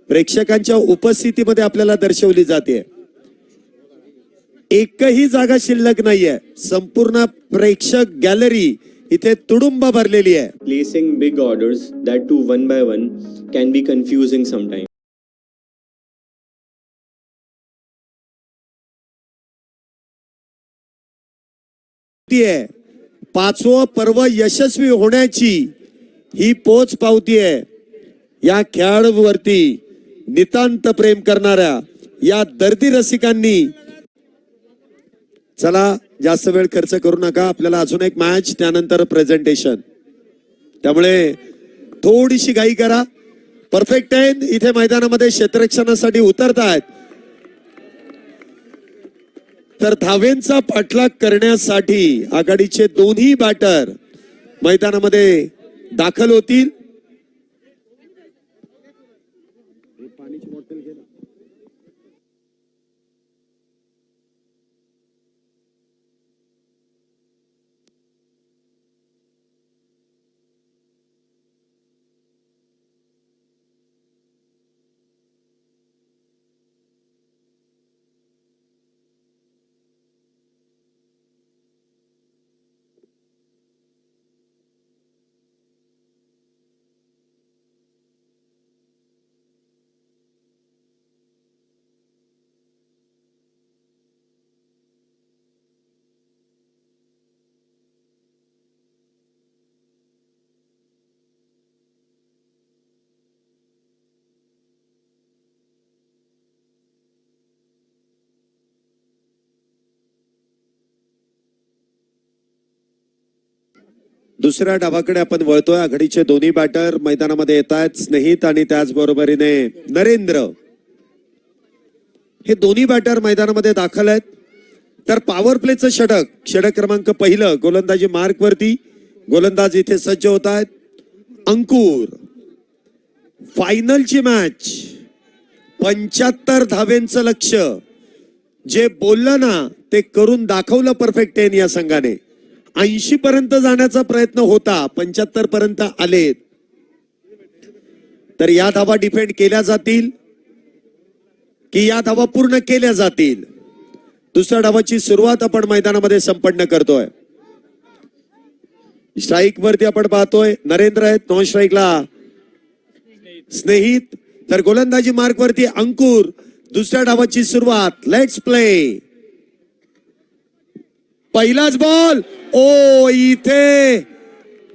प्रेक्षकांच्या उपस्थितीमध्ये आपल्याला दर्शवली जाते. एकही जागा शिल्लक नाहीये. संपूर्ण प्रेक्षक गॅलरी इथे तुडुंब भरलेली आहे. Placing big orders, that too one by one, can be confusing sometimes. पाचवं पर्व यशस्वी होण्याची ही पोच पावती आहे. या खेळाडूवरती नितांत प्रेम करणाऱ्या या दर्दी रसिकांनी. चला जास्त वेळ खर्च करू नका. आपल्याला अजून एक मॅच त्यानंतर प्रेझेंटेशन. त्यामुळे थोडीशी घाई करा. परफेक्ट 10 इथे मैदानामध्ये क्षेत्ररक्षणासाठी उतरतायत. तर धावेंचा पाठलाग करण्यासाठी आघाडीचे दोन्ही बॅटर मैदानामध्ये दाखल होतील. दुसऱ्या डावाकडे आपण वळतोय. आघाडीचे दोन्ही बॅटर मैदानामध्ये येत आहेत. स्नेहित आणि त्याचबरोबरीने नरेंद्र हे दोन्ही बॅटर मैदानामध्ये दाखल आहेत. तर पॉवर प्लेचं षटक क्रमांक पहिलं गोलंदाजी मार्क वरती. गोलंदाज इथे सज्ज होत आहेत. अंकुर फायनलची मॅच 75 धावेंचं लक्ष्य जे बोललं ना ते करून दाखवलं परफेक्ट 10 या संघाने. 80 पर्यंत जाण्याचा प्रयत्न होता. 75 पर्यंत आलेत. तर या धावा डिफेंड केल्या जातील की या धावा पूर्ण केल्या जातील. दुसऱ्या डावाची सुरुवात आपण मैदानामध्ये संपन्न करतोय. स्ट्राईक वरती आपण पाहतोय नरेंद्र आहेत. नॉन स्ट्राईकला स्नेहित. तर गोलंदाजी मार्क वरती अंकुर. दुसऱ्या डावाची सुरुवात. Let's play. पहिलाच बॉल. ओ इथे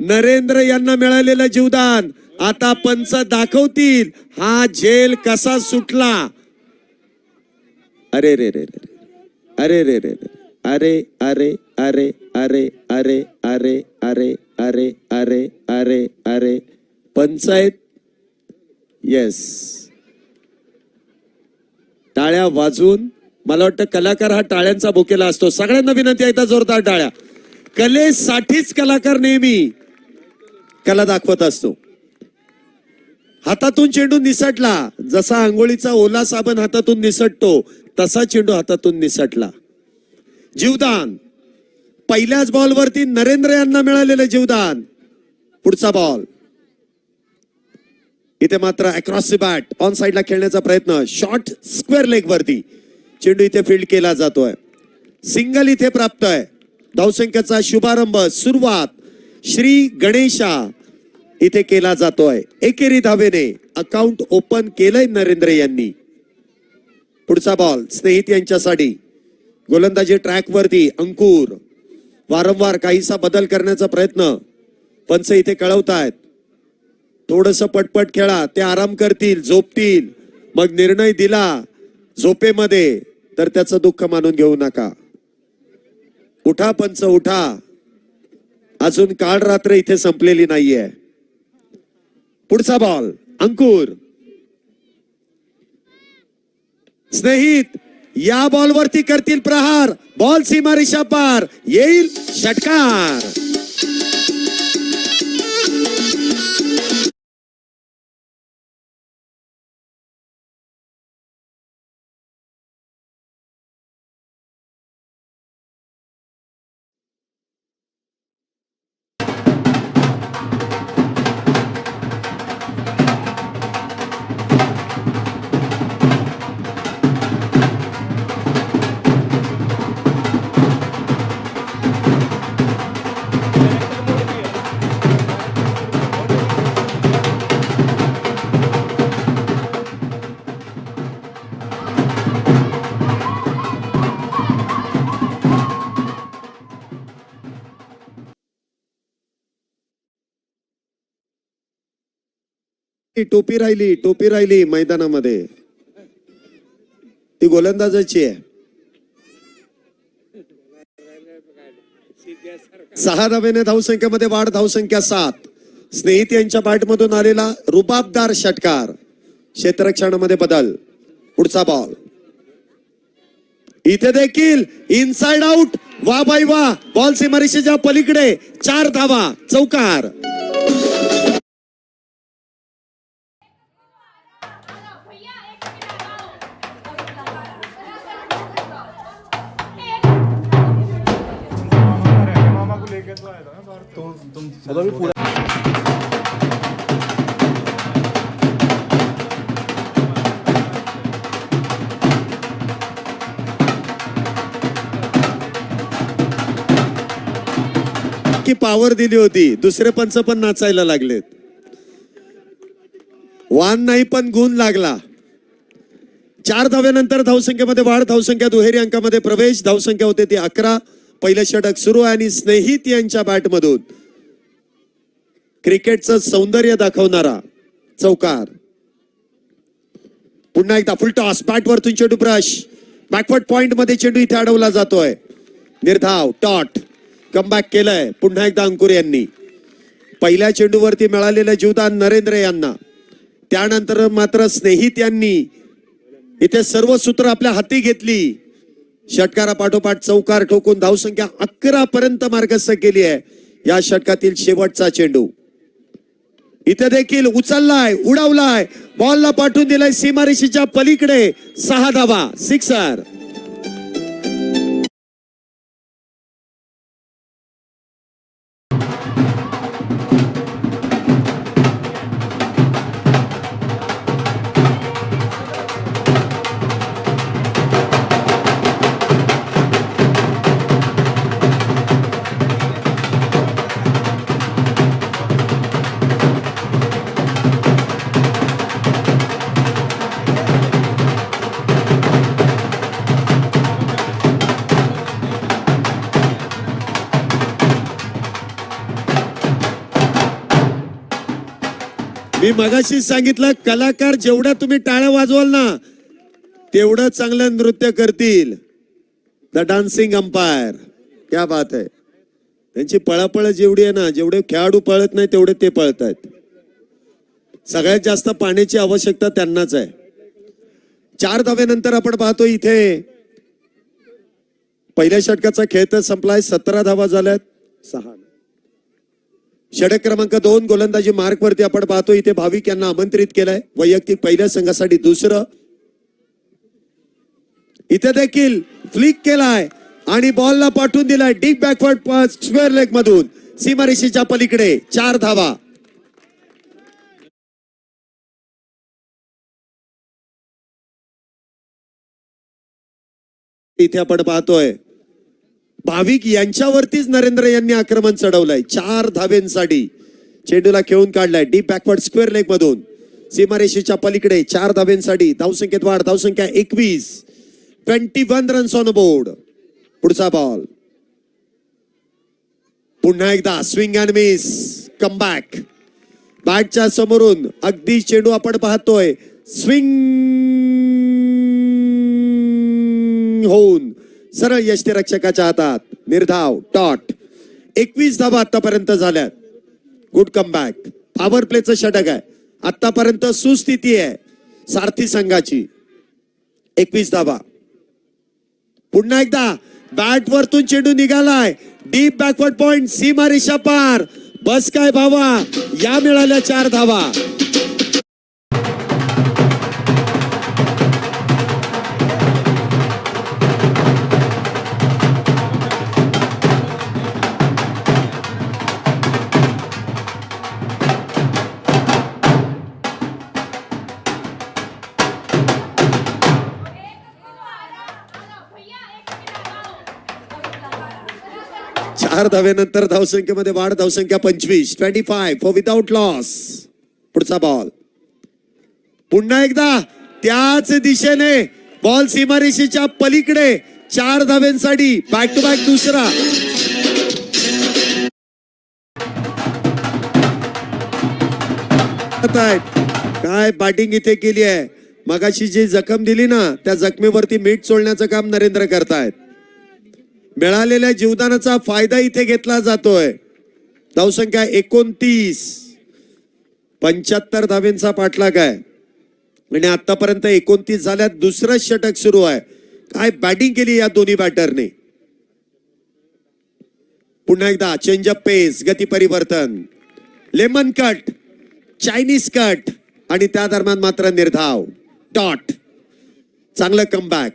नरेंद्र यांना मिळालेलं जीवदान. आता पंच दाखवतील हा झेल कसा सुटला. अरे रे रे रे अरे रे रे अरे अरे अरे अरे अरे अरे अरे अरे अरे अरे अरे पंचायत. येस टाळ्या वाजून. मला वाटतं कलाकार हा टाळ्यांचा भुकेला असतो. सगळ्यांना विनंती आहे जोरदार टाळ्या. कलेसाठीच कलाकार नेहमी कला दाखवत असतो. हातातून चेंडू निसटला. जसा आंघोळीचा ओला साबण हातातून निसटतो तसा चेंडू हातातून निसटला. जीवदान पहिल्याच बॉल वरती नरेंद्र यांना मिळालेलं जीवदान. पुढचा बॉल इथे मात्र अक्रॉस द बॅट ऑन साइडला खेळण्याचा प्रयत्न. शॉर्ट स्क्वेअर लेग वरती चेंडू इथे फील्ड केला जातोय. सिंगल इथे प्राप्त आहे. धावसंख्येचा शुभारंभ सुरुवात श्री गणेशा इथे केला जातोय. एकेरी धावेने अकाउंट ओपन केलंय नरेंद्र यांनी. पुढचा बॉल स्नेहित यांच्यासाठी. गोलंदाजी ट्रॅक वरती अंकुर. वारंवार काहीसा बदल करण्याचा प्रयत्न पंच इथे कळवतायत. थोडस पटपट खेळा. ते आराम करतील, झोपतील. मग निर्णय दिला झोपेमध्ये तर त्याचं दुःख मानून घेऊ नका. उठा पंच उठा. अजून काळ रात्र इथे संपलेली नाहीये. पुढचा बॉल अंकुर. स्नेहित या बॉल वरती करतील प्रहार. बॉल सीमारेषा पार. येईल षटकार. टोपी राहिली मैदानामध्ये, ती गोलंदाजाची आहे. 6 धावेने धावसंख्येमध्ये वाढ, धावसंख्या 7. स्नेहित यांच्या बॅटमधून आलेला रुबाबदार षटकार, क्षेत्ररक्षणामध्ये बदल. पुढचा बॉल इथे देखील इनसाइड आउट. वा बाई वा, बॉल सीमारेषेच्या पलीकडे, 4 धावा, चौकार. की पॉवर दिली होती, दुसरे पंच पण नाचायला लागलेत. वान नाही पण गुण लागला. 4 धाव्यानंतर धावसंख्येमध्ये वाढ, धावसंख्या दुहेरी अंकामध्ये प्रवेश, धावसंख्या होते ती 11. पहिलं षटक सुरू आहे आणि स्नेहित यांच्या बॅटमधून क्रिकेटचं सौंदर्य दाखवणारा चौकार. पुन्हा एकदा फुल टॉस, बॅट वरतून चेंडू ब्रश, बॅकवर्ड पॉइंट मध्ये चेंडू इथे अडवला जातोय. निर्धाव टॉट, कमबॅक केलंय पुन्हा एकदा अंकुर यांनी. पहिल्या चेंडूवरती मिळालेलं जीवदान नरेंद्र यांना, त्यानंतर मात्र स्नेहित यांनी इथे सर्व सूत्र आपल्या हाती घेतली. षटकारापाठोपाठ चौकार ठोकून धावसंख्या 11 पर्यंत मार्गस्थ केली आहे. या षटकातील शेवटचा चेंडू इथे देखील उचललाय, उडवलाय, बॉलला पाठवून दिलाय सीमारेषेच्या पलीकडे. 6 धावा, सिक्सर. मी मगाशी सांगितलं, कलाकार जेवढ्या तुम्ही टाळ्या वाजवाल ना तेवढं चांगलं नृत्य करतील. द डान्सिंग अंपायर, क्या बात आहे. त्यांची पळापळ जेवढी आहे ना, जेवढे खेळाडू पळत नाही तेवढे ते पळतायत. सगळ्यात जास्त पाण्याची आवश्यकता त्यांनाच आहे. 4 धाव्यानंतर आपण पाहतो इथे पहिल्या षटकाचा खेळ तर संपलाय. 17 धावा झाल्यात. 6 षटक क्रमांक 2 गोलंदाजी मार्क वरती आपण पाहतो इथे भाविक यांना आमंत्रित केलंय. वैयक्तिक पहिल्या संघासाठी दुसरं. इथे देखील फ्लिक केलाय आणि बॉलला पाठवून दिलाय deep backward pass square leg मधून सीमारेषेच्या पलीकडे. 4 धावा. इथे आपण पाहतोय भाविक यांच्यावरतीच नरेंद्र यांनी आक्रमण चढवलंय. 4 धावेंसाठी चेंडूला खेळून काढलाय डीप बॅकवर्ड स्क्वेअर लेग मधून सीमारेषेच्या पलीकडे. 4 धावेंसाठी धावसंख्येत वाढ, धावसंख्या 21. 21 रन्स ऑन बोर्ड. पुढचा बॉल पुन्हा एकदा स्विंग अँड मिस, कमबॅक. बॅटच्या समोरून अगदी चेंडू आपण पाहतोय स्विंग होऊन सरळ यष्टीरक्षकाच्या हातात. निर्धाव टॉट. 21 धावा आतापर्यंत झाल्यात. Good comeback. पॉवर प्लेचं षटक आहे. आतापर्यंत सुस्थिती आहे सारथी संघाची. 21 धावा. पुन्हा एकदा बॅट वरतून चेंडू निघालाय डीप बॅकवर्ड पॉइंट, सीमारेषा पार. बस काय भावा, या मिळाल्या 4 धावा. चार धावेनंतर धावसंख्येमध्ये वाढ, धावसंख्या 25. 25 फॉर विदाउट लॉस. पुढचा बॉल पुन्हा एकदा त्याच दिशेने, बॉल सीमारेषेच्या पलीकडे. 4 धावेंसाठी बॅक टू बॅक दुसरा. काय बॅटिंग इथे केली आहे. मगाशी जी जखम दिली ना त्या जखमेवरती मीठ चोळण्याचं काम नरेंद्र करतायत. मिळालेल्या जीवदानाचा फायदा इथे घेतला जातोय. धावसंख्या 29, 75 धावेंचा पाठलाग आहे आणि आतापर्यंत 29 झाल्यात. दुसरं षटक सुरू आहे. काय बॅटिंग केली या दोन्ही बॅटरने. पुन्हा एकदा चेंजअप पेस, गती परिवर्तन, लेमन कट, चायनीज कट आणि त्या दरम्यान मात्र निर्धाव डॉट. चांगलं कमबॅक.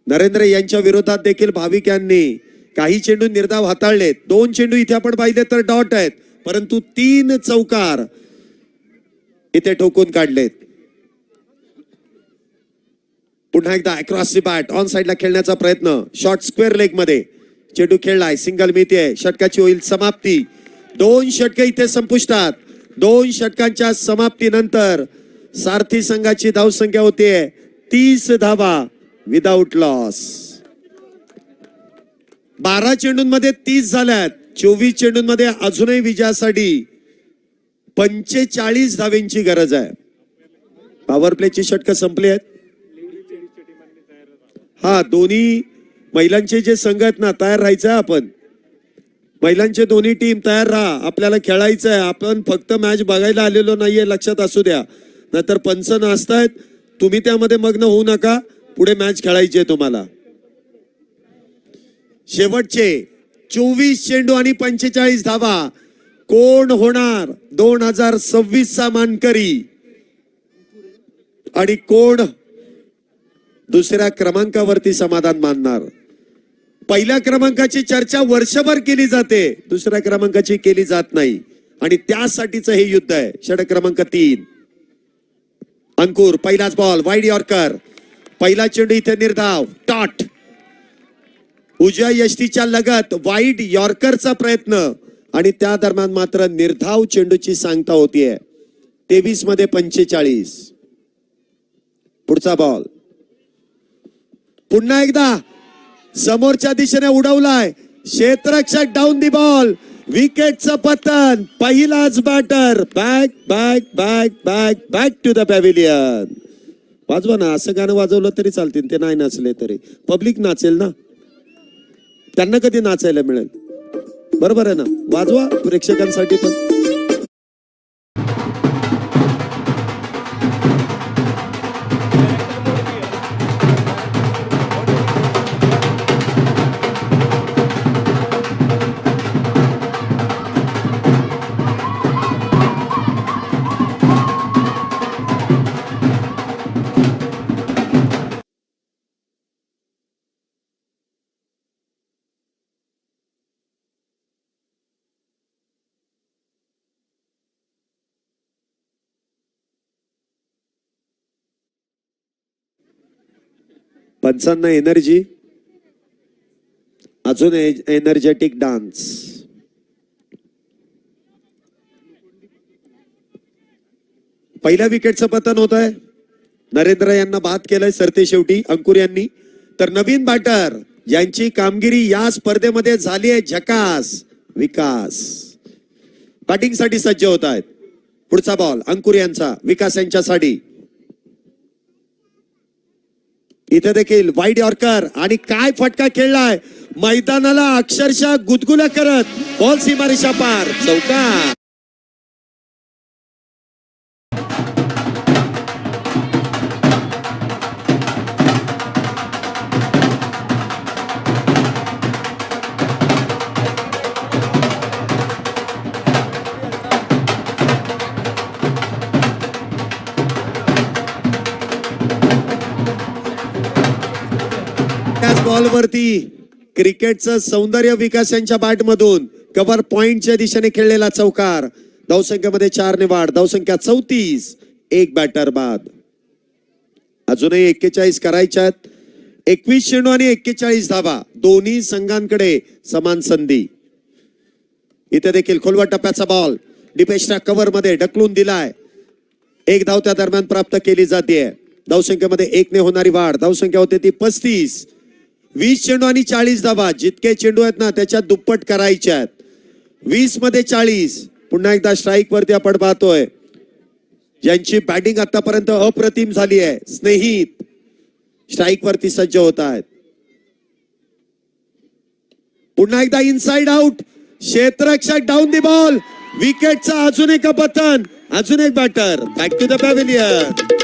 नरेंद्र यांच्या विरोधात देखील भाविक यांनी काही चेंडू निर्धाव हाताळलेत. 2 चेंडू इथे आपण पाहिले तर डॉट आहेत, परंतु 3 चौकार इथे ठोकून काढलेत. पुन्हा एकदा अक्रॉस दी बॅट, ऑन साइडला खेळण्याचा प्रयत्न, शॉर्ट स्क्वेअर लेग मध्ये चेंडू खेळलाय. सिंगल मिळते. षटकाची होईल समाप्ती. 2 षटक इथे संपुष्टात. 2 षटकांच्या समाप्तीनंतर सारथी संघाची धावसंख्या होतीये 30 धावा विदाउट लॉस. 12 चेंडूंमध्ये 30 झाल्यात. 24 चेंडूंमध्ये अजूनही विजयासाठी 45 धावेंची गरज आहे. पॉवर प्लेची षटकं संपली आहेत. हा, दोन्ही महिलांचे जे संघ आहेत ना, तयार राहायचं. आपण महिलांचे दोन्ही टीम तयार राहा. आपल्याला खेळायचं आहे. आपण फक्त मॅच बघायला आलेलो नाहीये, लक्षात असू द्या. नाहीतर पंच नाचतायत, तुम्ही त्यामध्ये मग्न होऊ नका. पुढे मॅच खेळायची आहे तुम्हाला. शेवटचे 24 चेंडू आणि 45 धावा. कोण होणार 2026 चा मानकरी आणि कोण दुसऱ्या क्रमांकावरती समाधान मानणार. पहिल्या क्रमांकाची चर्चा वर्षभर केली जाते, दुसऱ्या क्रमांकाची केली जात नाही आणि त्यासाठीच हे युद्ध आहे. षटक क्रमांक 3. अंकुर, पहिलाच बॉल, वाईड यॉर्कर. पहिला चेंडू इथे निर्धाव डॉट. उजव्या यष्टीच्या लगत वाईड यॉर्करचा प्रयत्न आणि त्या दरम्यान मात्र निर्धाव चेंडूची सांगता होतीये. 23 मध्ये 45. पुढचा बॉल पुन्हा एकदा समोरच्या दिशेने उडवलाय. क्षेत्ररक्षक डाऊन दी बॉल. विकेटचं पतन. पहिलाच batter. Back back back back back to the pavilion. वाजवा ना, असं गाणं वाजवलं तरी चालतील. ते नाही नाचले तरी पब्लिक नाचेल ना. त्यांना कधी नाचायला मिळेल. बरोबर आहे ना. वाजवा प्रेक्षकांसाठी पण. पंचांना एनर्जी, अजून एनर्जेटिक डान्स. पहिल्या विकेटचं पतन होत आहे. नरेंद्र यांना बाद केलंय सरते शेवटी अंकुर यांनी. तर नवीन बॅटर यांची कामगिरी या स्पर्धेमध्ये झाली आहे झकास. विकास बॅटिंग साठी सज्ज होत आहेत. पुढचा बॉल अंकुर यांचा, विकास यांच्यासाठी. इथे देखील वाईड यॉर्कर आणि काय फटका खेळलाय. मैदानाला अक्षरशः गुदगुल्या करत बॉल सीमारेषा पार. चौकार. बॉलवरती क्रिकेटचं सौंदर्य विकास यांच्या बॅट मधून कव्हर पॉइंटच्या दिशेने खेळलेला चौकार. धावसंख्येमध्ये 4 ने वाढ. धावसंख्या 34. एक बॅटर बाद. अजूनही 41 करायच्यात. 21 चेंडू आणि 41 धावा. दोन्ही संघांकडे समान संधी. इथे देखील खोलवा टप्प्याचा बॉल डिपेशच्या कव्हर मध्ये ढकलून दिलाय. 1 धाव त्या दरम्यान प्राप्त केली जाते. धावसंख्येमध्ये 1 ने होणारी वाढ. धावसंख्या होते ती 35. 20 चेंडू आणि 40 धावा. जितके चेंडू आहेत ना त्याच्यात दुप्पट करायच्यात. 20 मध्ये 40. पुन्हा एकदा स्ट्राईक वरती आपण पाहतोय ज्यांची बॅटिंग आतापर्यंत अप्रतिम झाली आहे, स्नेहित स्ट्राईक वरती सज्ज होत आहेत. पुन्हा एकदा इनसाइड आउट, क्षेत्ररक्षक डाऊन दी बॉल, विकेटचा अजून एक पतन, अजून एक batter back to the pavilion.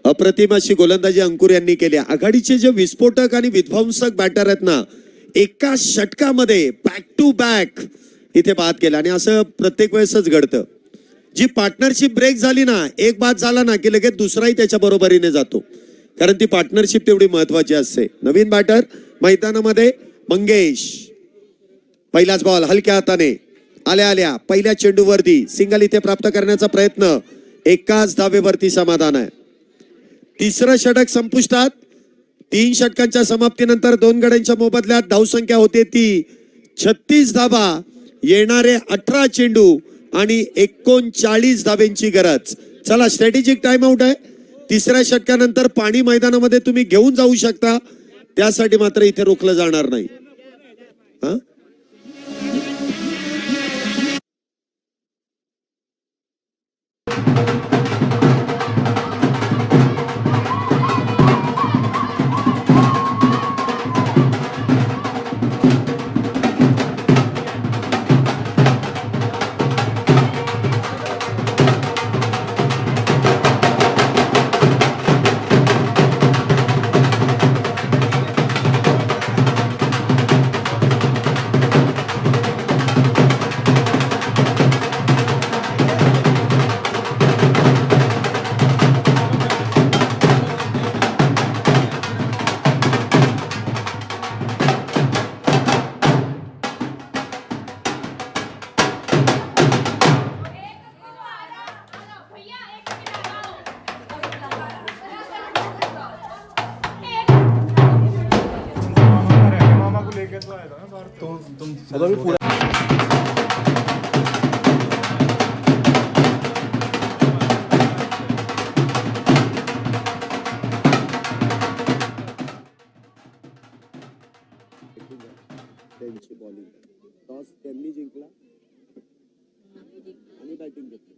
अप्रतिम अशी गोलंदाजी अंकुर यांनी केली. आघाडीचे जे विस्फोटक आणि विध्वंसक बॅटर आहेत ना, एका षटकामध्ये बॅक टू बॅक इथे बाद केला. आणि असं प्रत्येक वेळेसच घडतं. जी पार्टनरशिप ब्रेक झाली ना, एक बाद झाला ना की लगेच दुसराही त्याच्या बरोबरीने जातो, कारण ती पार्टनरशिप तेवढी महत्वाची असते. नवीन बॅटर मैदानामध्ये मंगेश. पहिलाच बॉल हलक्या हाताने आल्या आल्या पहिल्या चेंडूवरती सिंगल इथे प्राप्त करण्याचा प्रयत्न, एकाच धावेवरती समाधान आहे. तिसरं षटक संपुष्टात. 3 षटकांच्या समाप्तीनंतर 2 गड्यांच्या मोबदल्यात धावसंख्या होते ती 36 धावा, येणारे 18 चेंडू आणि 39 धावेंची गरज. चला, स्ट्रॅटेजिक टाइम आउट आहे. तिसऱ्या षटकानंतर पाणी मैदानामध्ये तुम्ही घेऊन जाऊ शकता, त्यासाठी मात्र इथे रोखलं जाणार नाही. हा, त्यांची बॉलिंग टॉस त्यांनी जिंकला आणि बॅटिंग घेतली.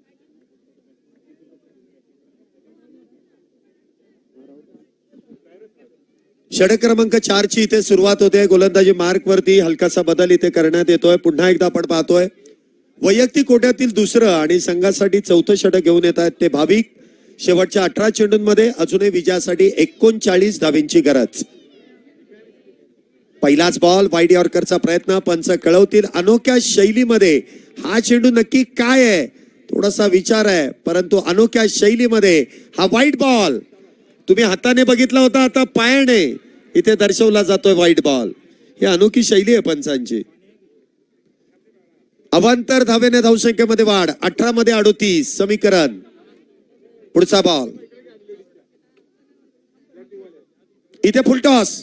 षटक क्रमांक 4 ची इथे सुरुवात होते. गोलंदाजी मार्क वरती हलकासा बदल इथे करण्यात येतोय. पुन्हा एकदा आपण पाहतोय वैयक्तिक कोट्यातील दुसरं आणि संघासाठी 4थं षटक घेऊन येत आहेत ते भाविक. शेवटच्या 18 चेंडूंमध्ये अजूनही विजयासाठी 39 धावेंची गरज. पहिलाच बॉल, वाईड यॉर्करचा प्रयत्न. पंच कळवतील अनोख्या शैलीमध्ये हा चेंडू नक्की काय आहे, थोडासा विचार आहे, परंतु अनोख्या शैलीमध्ये हा वाईड बॉल तुम्ही हाताने बघितला होता, आता पायाने इथे दर्शवला जातोय वाईड बॉल. ही अनोखी शैली आहे पंचांची. अवांतर धावेने धावसंख्येमध्ये वाढ, 18 मध्ये 38 समीकरण. पुढचा बॉल इथे फुलटॉस,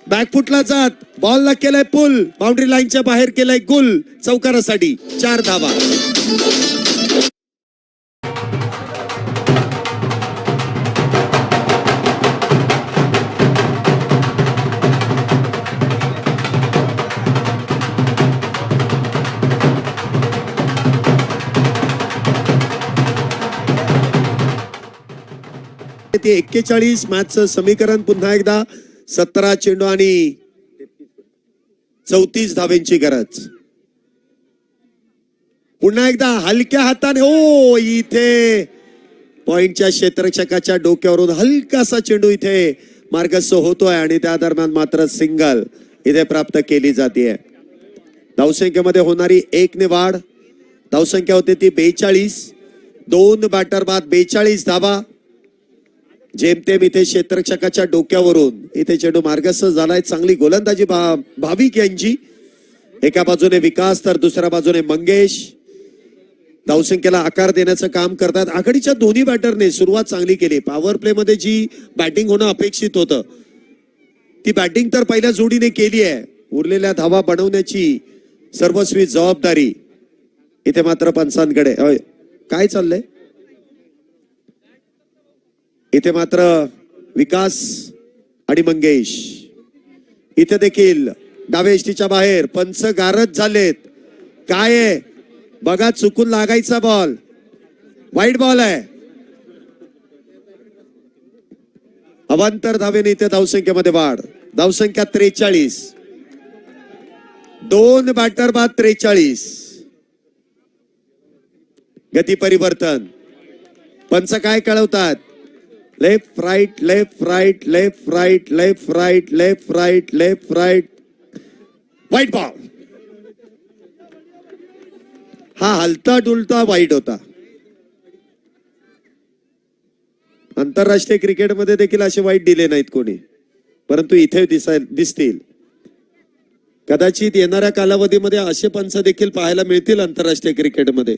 बॅकफुटला जात, बॉलला केलाय पुल, बाउंड्री लाईनच्या बाहेर केलाय गुल, चौकारासाठी 4 धावा. ते 41 मॅचचं समीकरण. पुन्हा एकदा 17 चेंडू आणि 34 धावेंची गरज. पुन्हा एकदा हलक्या हाताने, ओ इथे पॉइंटच्या क्षेत्ररक्षकाच्या डोक्यावरून हलकासा चेंडू इथे मार्गस्थ होतोय आणि त्या दरम्यान मात्र सिंगल इथे प्राप्त केली जाते. धावसंख्येमध्ये होणारी 1 ने वाढ. धावसंख्या होते ती 42. 2 बॅटर बाद 42 धावा. जेमतेम इथे क्षेत्ररक्षकाच्या डोक्यावरून इथे चेंडू मार्गस्थ झालाय. चांगली गोलंदाजी भाविक यांची. एका बाजूने विकास तर दुसऱ्या बाजूने मंगेश धावसंख्येला आकार देण्याचं काम करतात. आघाडीच्या दोन्ही बॅटरने सुरुवात चांगली केली. पॉवर प्ले मध्ये जी बॅटिंग होणं अपेक्षित होतं ती बॅटिंग तर पहिल्या जोडीने केली आहे. उरलेल्या धावा बनवण्याची सर्वस्वी जबाबदारी इथे मात्र पंचांकडे. काय चाललंय इथे मात्र विकास आणि मंगेश. इथे देखील डावे एष्टीच्या बाहेर पंच गारद झालेत. काय आहे बघा, चुकून लागायचा बॉल, वाईट बॉल आहे. अवांतर धावेने इथे धावसंख्येमध्ये वाढ. धावसंख्या 43. 2 बॅटर बाद 43. गती परिवर्तन. पंच काय कळवतात? Left right left right left right left right left right left right. Wide ball. हा हलता डुलता वाईट होता. आंतरराष्ट्रीय क्रिकेटमध्ये देखील असे वाईट दिले नाहीत कोणी, परंतु इथे दिसतील. कदाचित येणाऱ्या कालावधीमध्ये असे पंच देखील पाहायला मिळतील आंतरराष्ट्रीय क्रिकेटमध्ये.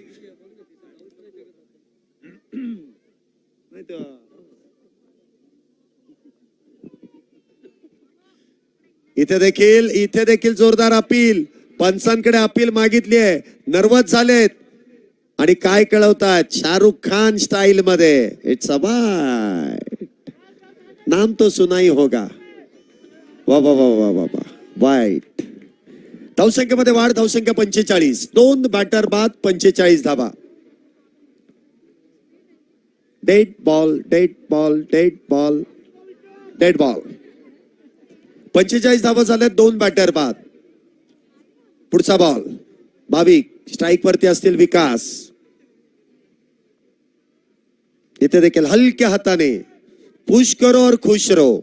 इथे देखील जोरदार अपील. पंचांकडे अपील मागितली आहे. नर्वस झालेत आणि काय कळवतात? शाहरुख खान स्टाईल मध्ये. इट्स अ वाईट. नाम तो सुनाई होगा. वा वा वा वा वा वा. वाईट. धावसंख्येमध्ये वाढ. धावसंख्या 45. 2 बॅटर बाद 45 धावा. Dead ball dead ball dead ball dead ball. 45 धावा झाल्या. 2 बॅटर बाद. पुढचा बॉल. भाविक स्ट्राईक वरती असतील. विकास इथे देखील हलक्या हाताने. पुश करो और खुश रहो.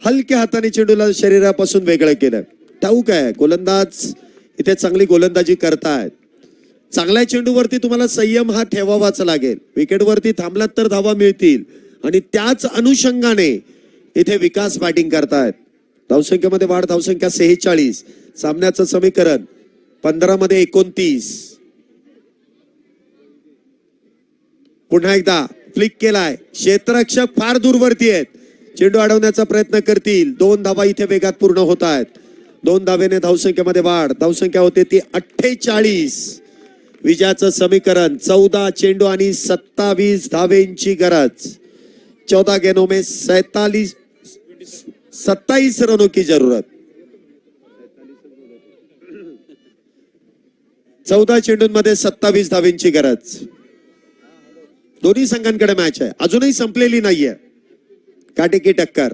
हलक्या हाताने चेंडूला शरीरापासून वेगळं केलं. ठाऊक आहे गोलंदाज इथे चांगली गोलंदाजी करतायत. चांगल्या चेंडूवरती तुम्हाला संयम हा ठेवावाच लागेल. विकेटवरती थांबलात तर धावा मिळतील आणि त्याच अनुषंगाने इथे विकास बॅटिंग करतायत. धावसंख्येमध्ये वाढ. धावसंख्या 46. सामन्याचं समीकरण 15 मध्ये 29. पुन्हा एकदा फ्लिक केलाय. क्षेत्ररक्षक फार दूरवरती आहेत. चेंडू अडवण्याचा प्रयत्न करतील. 2 धावा इथे वेगात पूर्ण होत आहेत. 2 धावेने धावसंख्येमध्ये वाढ. धावसंख्या होते ती 48. विजयाचं समीकरण 14 चेंडू आणि 27 धावेंची गरज. 14 गेंदों में 27 रनों की जरूरत. 14 चेंडूंमध्ये 27 धावेंची गरज. दोन्ही संघांकडे मॅच आहे. अजूनही संपलेली नाहीये. काटेकी टक्कर.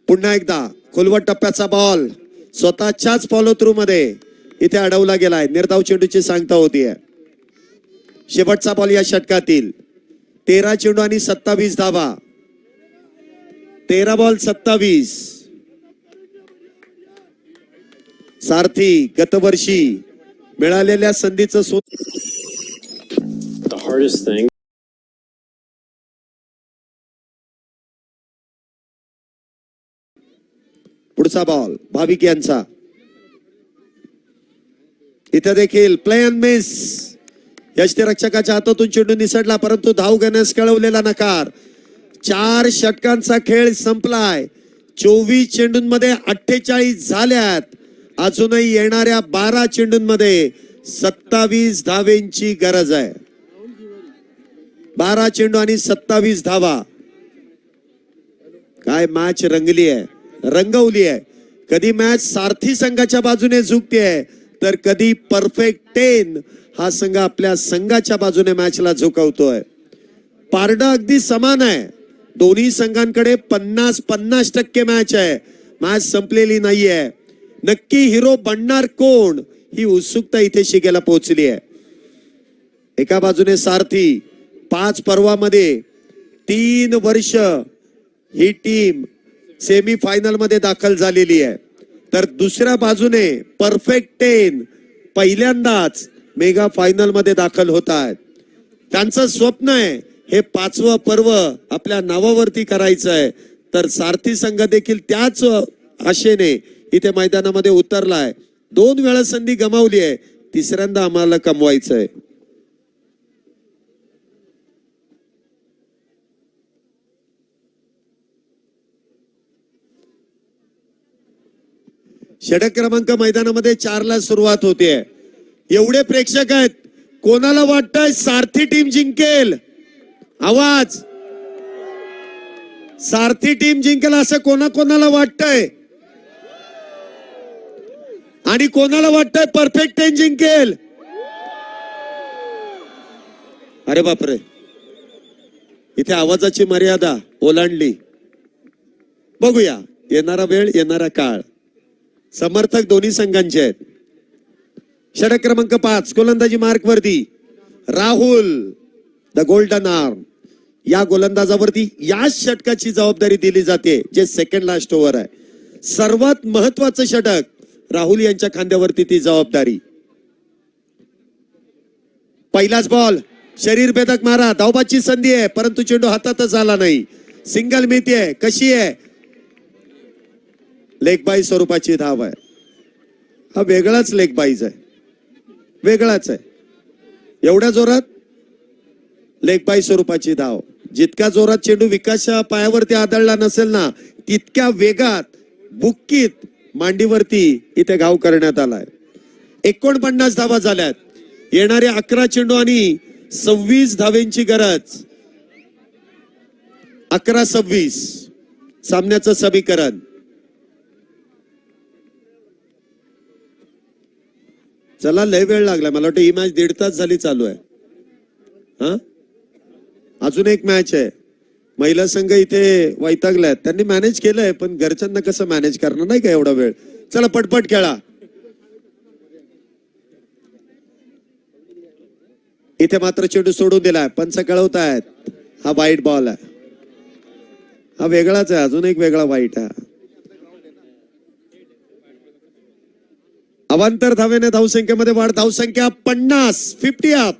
पुन्हा एकदा खोलवट टप्प्याचा बॉल स्वतःच्याच फॉलो थ्रू मध्ये इथे अडवला गेलाय. निर्धाव चेंडूची सांगता होतीये. शेवटचा बॉल या षटकातील. 13 चेंडू आणि 27 धावा. 13 बॉल 27. सारथी गतवर्षी मिळालेल्या संधीचं The hardest thing. पुढचा बॉल भाविक यांचा. इथे देखील प्ले अँड मिस. यष्टीरक्षकाच्या हातातून चेंडू निसटला परंतु धाव घेण्यास कळवलेला नकार. 4 षटकांचा खेळ संपलाय. 24 चेंडूंमध्ये 48 झाल्यात. अजूनही येणाऱ्या 12 चेंडूंमध्ये 27 धावेंची गरज आहे. 12 चेंडू आणि 27 धावा. काय मॅच रंगली आहे, रंगवली आहे. कधी मॅच सारथी संघाच्या बाजूने झुकते तर कधी परफेक्ट 10 हा संघ आपल्या संघाच्या बाजूने मॅचला झुकवतोय. पारडा अगदी समान आहे. दोन्ही संघांकडे 50-50% मॅच आहे. मॅच संपलेली नाहीये. नक्की हिरो बनणार कोण ही उत्सुकता इथे शिगेला पोहोचली आहे. एका बाजूने सारथी 5 पर्वामध्ये 3 वर्ष ही टीम सेमी फायनल मध्ये दाखल झालेली आहे. तर दुसऱ्या बाजूने परफेक्ट 10 पहिल्यांदाच मेगा फायनल मध्ये दाखल होत आहेत. त्यांचं स्वप्न आहे हे 5वं पर्व आपल्या नावावरती करायचं आहे, तर सारथी संघ देखील त्याच आशेने इथे मैदानामध्ये उतरलाय. 2 वेळा संधी गमावली आहे, तिसऱ्यांदा आम्हाला कमवायचं आहे. षटक क्रमांक मैदानामध्ये 4ला सुरुवात होते. एवढे प्रेक्षक आहेत, कोणाला वाटतंय सारथी टीम जिंकेल? आवाज. सारथी टीम जिंकेल असं कोणाला वाटतंय? आणि कोणाला वाटतंय परफेक्ट टेन जिंकेल? अरे बापरे, इथे आवाजाची मर्यादा ओलांडली. बघूया येणारा वेळ, येणारा काळ. समर्थक दोन्ही संघांचे आहेत. षटक क्रमांक 5 गोलंदाजी मार्क वरती राहुल द गोल्डन आर्म. या गोलंदाजावरती या षटकाची जबाबदारी दिली जाते, जे सेकंड लास्ट ओव्हर आहे. सर्वात महत्वाचं षटक राहुल यांच्या खांद्यावरती ती जबाबदारी. पहिलाच बॉल, शरीर भेदक मारा, धावबाची संधी आहे, परंतु चेंडू हातातच आला नाही. सिंगल मिळते, कशी आहे? लेग बाय स्वरूपाची धाव आहे. हा वेगळाच लेग बाईज आहे, वेगळाच आहे. एवढ्या जोरात लेग बाय स्वरूपाची धाव. जितक्या जोरात चेंडू विकासच्या पायावरती आदळला नसेल ना, तितक्या वेगात बुक्कीत मांडीवरती इथे घाव करण्यात आलाय. 49 धावा झाल्यात. येणारे 11 चेंडू आणि 26 धावेंची गरज. 11-26 सामन्याचं समीकरण. चला, लय वेळ लागला. मला वाटतं ही मॅच 1.5 तास झाली चालू आहे. हा, अजून एक मॅच आहे. महिला संघ इथे वैतागलाय. त्यांनी मॅनेज केलंय, पण घरच्यांना कसं मॅनेज करणार नाही का एवढा वेळ. चला पटपट खेळा. इथे मात्र चेंडू सोडून दिलाय. पंच कळवतायत हा वाईट बॉल आहे. हा वेगळाच आहे, अजून एक वेगळा वाईट आहे. अवांतर धावेने धावसंख्येमध्ये वाढ. धावसंख्या 50 अप.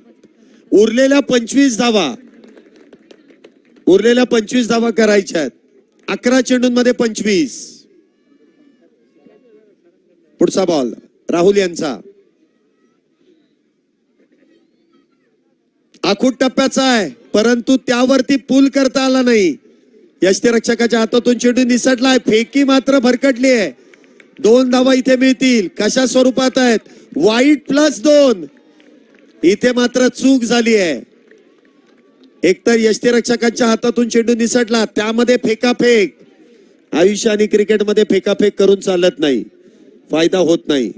उरलेल्या 25 धावा, उरलेल्या 25 धावा करायच्या आहेत. 11 चेंडूंमध्ये 25. पुढचा बॉल राहुल यांचा. आखूड टप्प्याचा आहे, परंतु त्यावरती पूल करता आला नाही. यष्टीरक्षकाच्या हातातून चेंडू निसटलाय. फेकी मात्र भरकटली आहे. 2 धावा इथे मिळतील. कशा स्वरूपात आहेत? वाईट +2. इथे मात्र चूक झाली आहे. एकतर यष्टीरक्षकाच्या हातातून चेंडू निसटला, त्यामध्ये फेकाफेक. आयुष्य आणि क्रिकेटमध्ये फेकाफेक करून चालत नाही, फायदा होत नाही.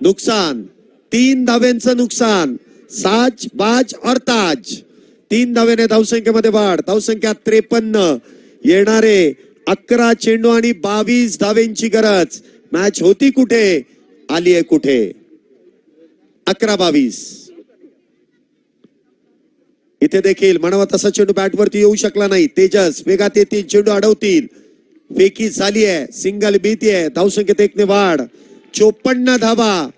नुकसान 3 धाव्यांचं नुकसान. साज बाज और ताज. 3 धावेने धावसंख्येमध्ये वाढ. धावसंख्या 53. येणारे 11 चेंडू आणि 22 धावेंची गरज. मॅच होती कुठे, आली आहे कुठे. 11-22. इथे देखील म्हणावा तसा चेंडू बॅटवरती येऊ शकला नाही. तेजस वेगात येतील, चेंडू अडवतील. फेकी झाली आहे, सिंगल भीती आहे. धावसंख्येत 1 ने वाढ. 54 धावा.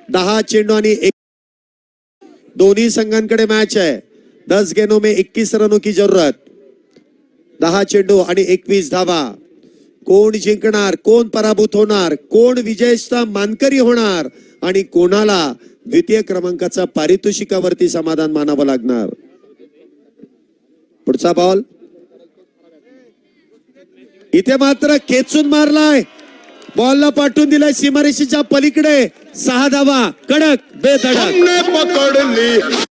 10 चेंडू आणि 1. दोन्ही संघांकडे मॅच आहे. 10 गेंदों में 21 रनों की जरूरत. 10 चेंडू आणि 21 धावा. कोण जिंकणार, कोण पराभूत होणार, कोण विजयाचा मानकरी होणार आणि कोणाला द्वितीय क्रमांकाचा पारितोषिकावरती समाधान मानावं लागणार. पुढचा बॉल इथे मात्र खेचून मारलाय. बॉलला पाठवून दिलाय सीमारेषेच्या पलीकडे. 6 धावा. कडक बेधडक. पकडली.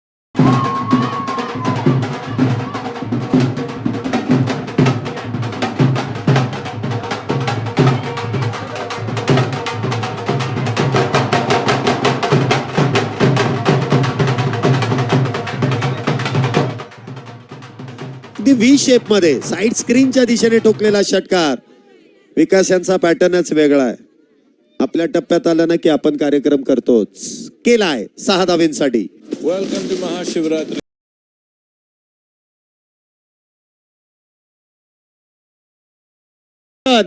व्ही शेप मध्ये साइड स्क्रीनच्या दिशेने ठोकलेला षटकार. विकास यांचा पॅटर्नच वेगळा आहे. आपल्या टप्प्यात आलं ना की आपण कार्यक्रम करतोच. केलाय 6 धावेंसाठी. Welcome to Mahashivratri.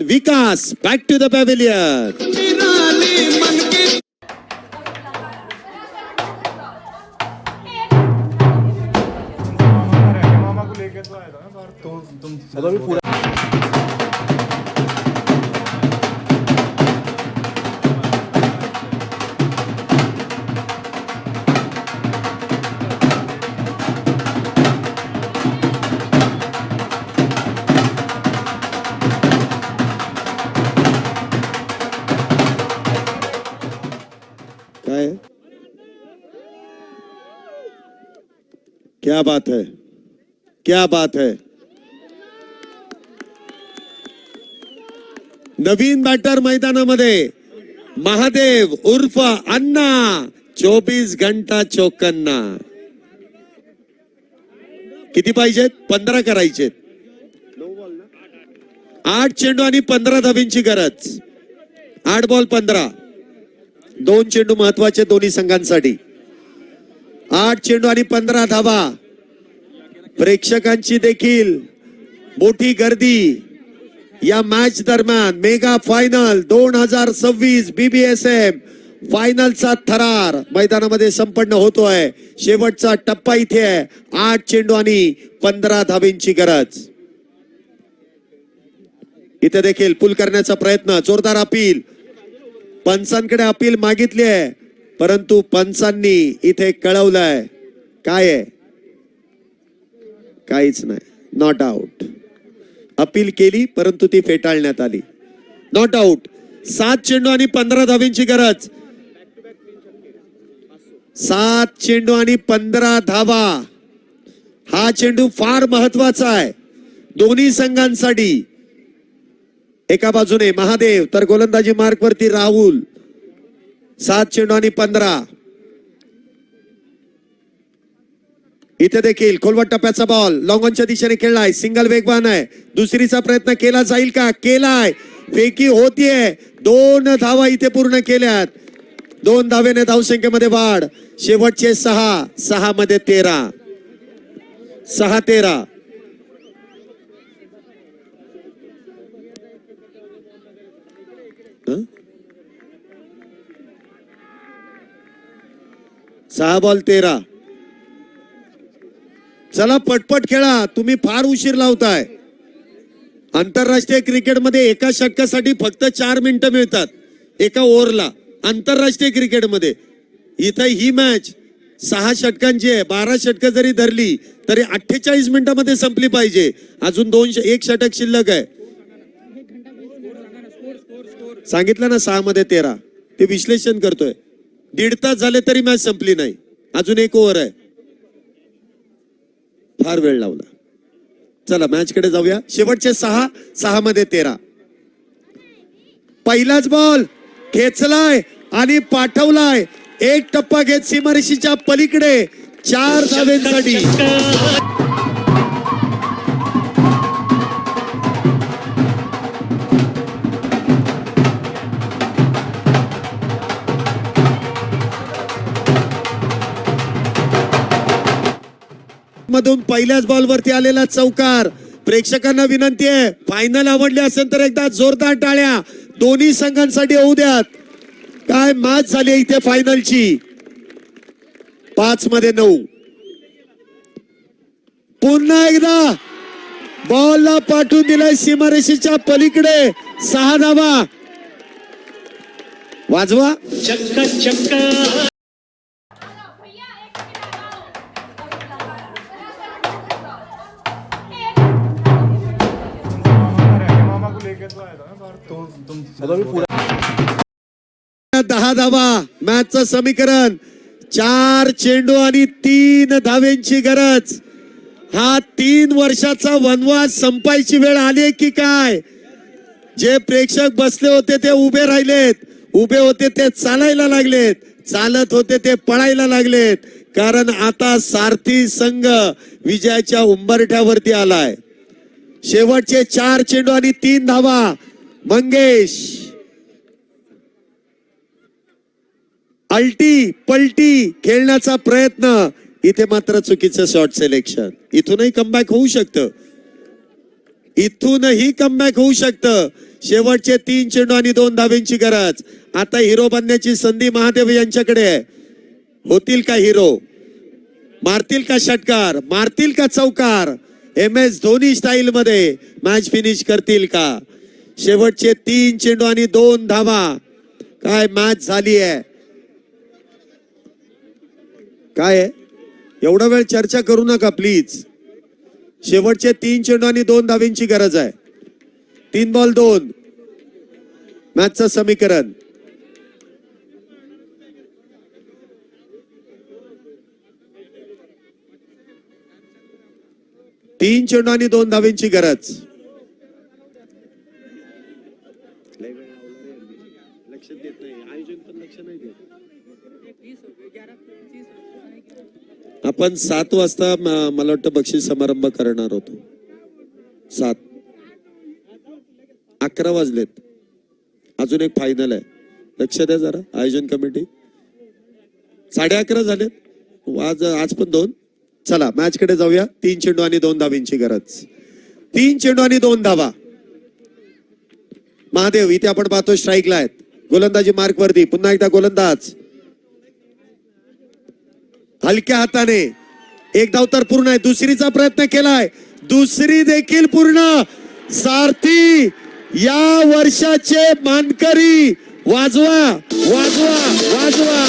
Vikas back to the pavilion. काय क्या बात है, क्या बात है. नवीन बॅटर मैदानामध्ये महादेव उर्फ अण्णा 24 घंटा चौकन्ना. किती पाहिजेत? 15 करायचेत. 8 चेंडू आणि 15 धाबींची गरज. 8 बॉल 15. 2 चेंडू महत्वाचे दोन्ही संघांसाठी. 8 चेंडू आणि 15 धावा. प्रेक्षकांची देखील मोठी गर्दी या मॅच दरम्यान. मेगा फायनल 2026 BBSM फायनलचा थरार मैदानामध्ये संपन्न होतोय. शेवटचा टप्पा इथे आहे. 8 चेंडू आणि 15 धाबींची गरज. इथे देखील पुल करण्याचा प्रयत्न. जोरदार अपील. पंचांकडे अपील मागितली आहे, परंतु पंचांनी इथे कळवलंय काय आहे? काहीच नाही. Not out. अपील केली परंतु ती फेटाळण्यात आली. Not out. 7 चेंडू आणि 15 धाबींची गरज. 7 चेंडू आणि 15 धावा. हा चेंडू फार महत्वाचा आहे दोन्ही संघांसाठी. एका बाजूने महादेव तर गोलंदाजी मार्क वरती राहुल. 7 चेंडू आणि 15. इथे देखील खोलवट टप्प्याचा बॉल लॉंग ऑनच्या दिशेने खेळलाय. सिंगल वेगवान आहे. दुसरीचा प्रयत्न केला जाईल का? केलाय. फेकी होतीये. 2 धावा इथे पूर्ण केल्यात. 2 धावेने धावसंख्येमध्ये वाढ. शेवटचे 6 मध्ये 13. 6-13. सहा बॉल 13. चला पटपट खेळा. तुम्ही फार उशीर लावताय. आंतरराष्ट्रीय क्रिकेटमध्ये एका षटकासाठी फक्त 4 मिनिटं मिळतात एका ओव्हरला. आंतरराष्ट्रीय क्रिकेटमध्ये इथं ही मॅच 6 षटकांची आहे. 12 षटकं जरी धरली तरी 48 मिनिटांमध्ये संपली पाहिजे. अजून 1 षटक शिल्लक आहे. सांगितलं ना 6 मध्ये 13. ते विश्लेषण करतोय. 1.5 तास झाले तरी मॅच संपली नाही. अजून 1 ओव्हर आहे. फार वेळ लावला. चला मॅच कडे जाऊया. शेवटचे 6 मध्ये 13. पहिलाच बॉल खेचलाय आणि पाठवलाय. 1 टप्पा घेत सीमारेषेच्या पलीकडे 4 धावेंसाठी. मधून पहिल्याच बॉल वरती आलेला चौकार. प्रेक्षकांना विनंती आहे, फायनल आवडली असेल तर एकदा जोरदार टाळ्या दोन्ही संघांसाठी होऊ द्यात. काय मॅच झाली इथे फायनलची. 5 मध्ये 9. पुन्हा एकदा बॉलला पाठवून दिलाय सीमारेषेच्या पलीकडे. 6 धावा. वाजवा. दहा धावा. मॅचचं समीकरण 4 चेंडू आणि 3 धावेंची गरज. हा 3 वर्षाचा वनवास संपायची वेळ आली की काय? जे प्रेक्षक बसले होते ते उभे राहिलेत. उभे होते ते चालायला लागलेत. चालत होते ते पळायला लागलेत. कारण आता सारथी संघ विजयाच्या उंबरठ्यावरती आलाय. शेवटचे 4 चेंडू आणि 3 धावा. मंगेश अल्टी पलटी खेळण्याचा प्रयत्न. इथे मात्र चुकीचं शॉट सिलेक्शन. इथूनही कमबॅक होऊ शकतं. इथूनही कमबॅक होऊ शकतं. शेवटचे 3 चेंडू आणि 2 धावेंची गरज. आता हिरो बनण्याची संधी महादेव यांच्याकडे आहे. होतील का हिरो? मारतील का षटकार? मारतील का चौकार? MS धोनी स्टाईल मध्ये मॅच फिनिश करतील का? शेवटचे 3 चेंडू आणि 2 धावा. काय मॅच झाली आहे? काय आहे? एवढा वेळ चर्चा करू नका प्लीज. शेवटचे 3 चेंडू आणि 2 धावींची गरज आहे. 3 बॉल 2 मॅचचं समीकरण. तीन चेंडू आणि 2 धावींची गरज. आपण 7 वाजता मला वाटतं बक्षीस समारंभ करणार होतो. 7 11 वाजलेत. अजून एक फायनल आहे. लक्ष द्या जरा आयोजन कमिटी. 11:30 झालेत. आज पण 2. चला मॅच कडे जाऊया. 3 चेंडू आणि 2 धावींची गरज. 3 चेंडू आणि 2 धावा. महादेव इथे आपण पाहतो स्ट्राईकला आहेत. गोलंदाजी मार्क वरती. पुन्हा एकदा गोलंदाज हलक्या हाताने. एक धाव तर पूर्ण आहे. दुसरीचा प्रयत्न केलाय. दुसरी देखील पूर्ण. सारथी या वर्षाचे मानकरी. वाजवा वाजवा वाजवा.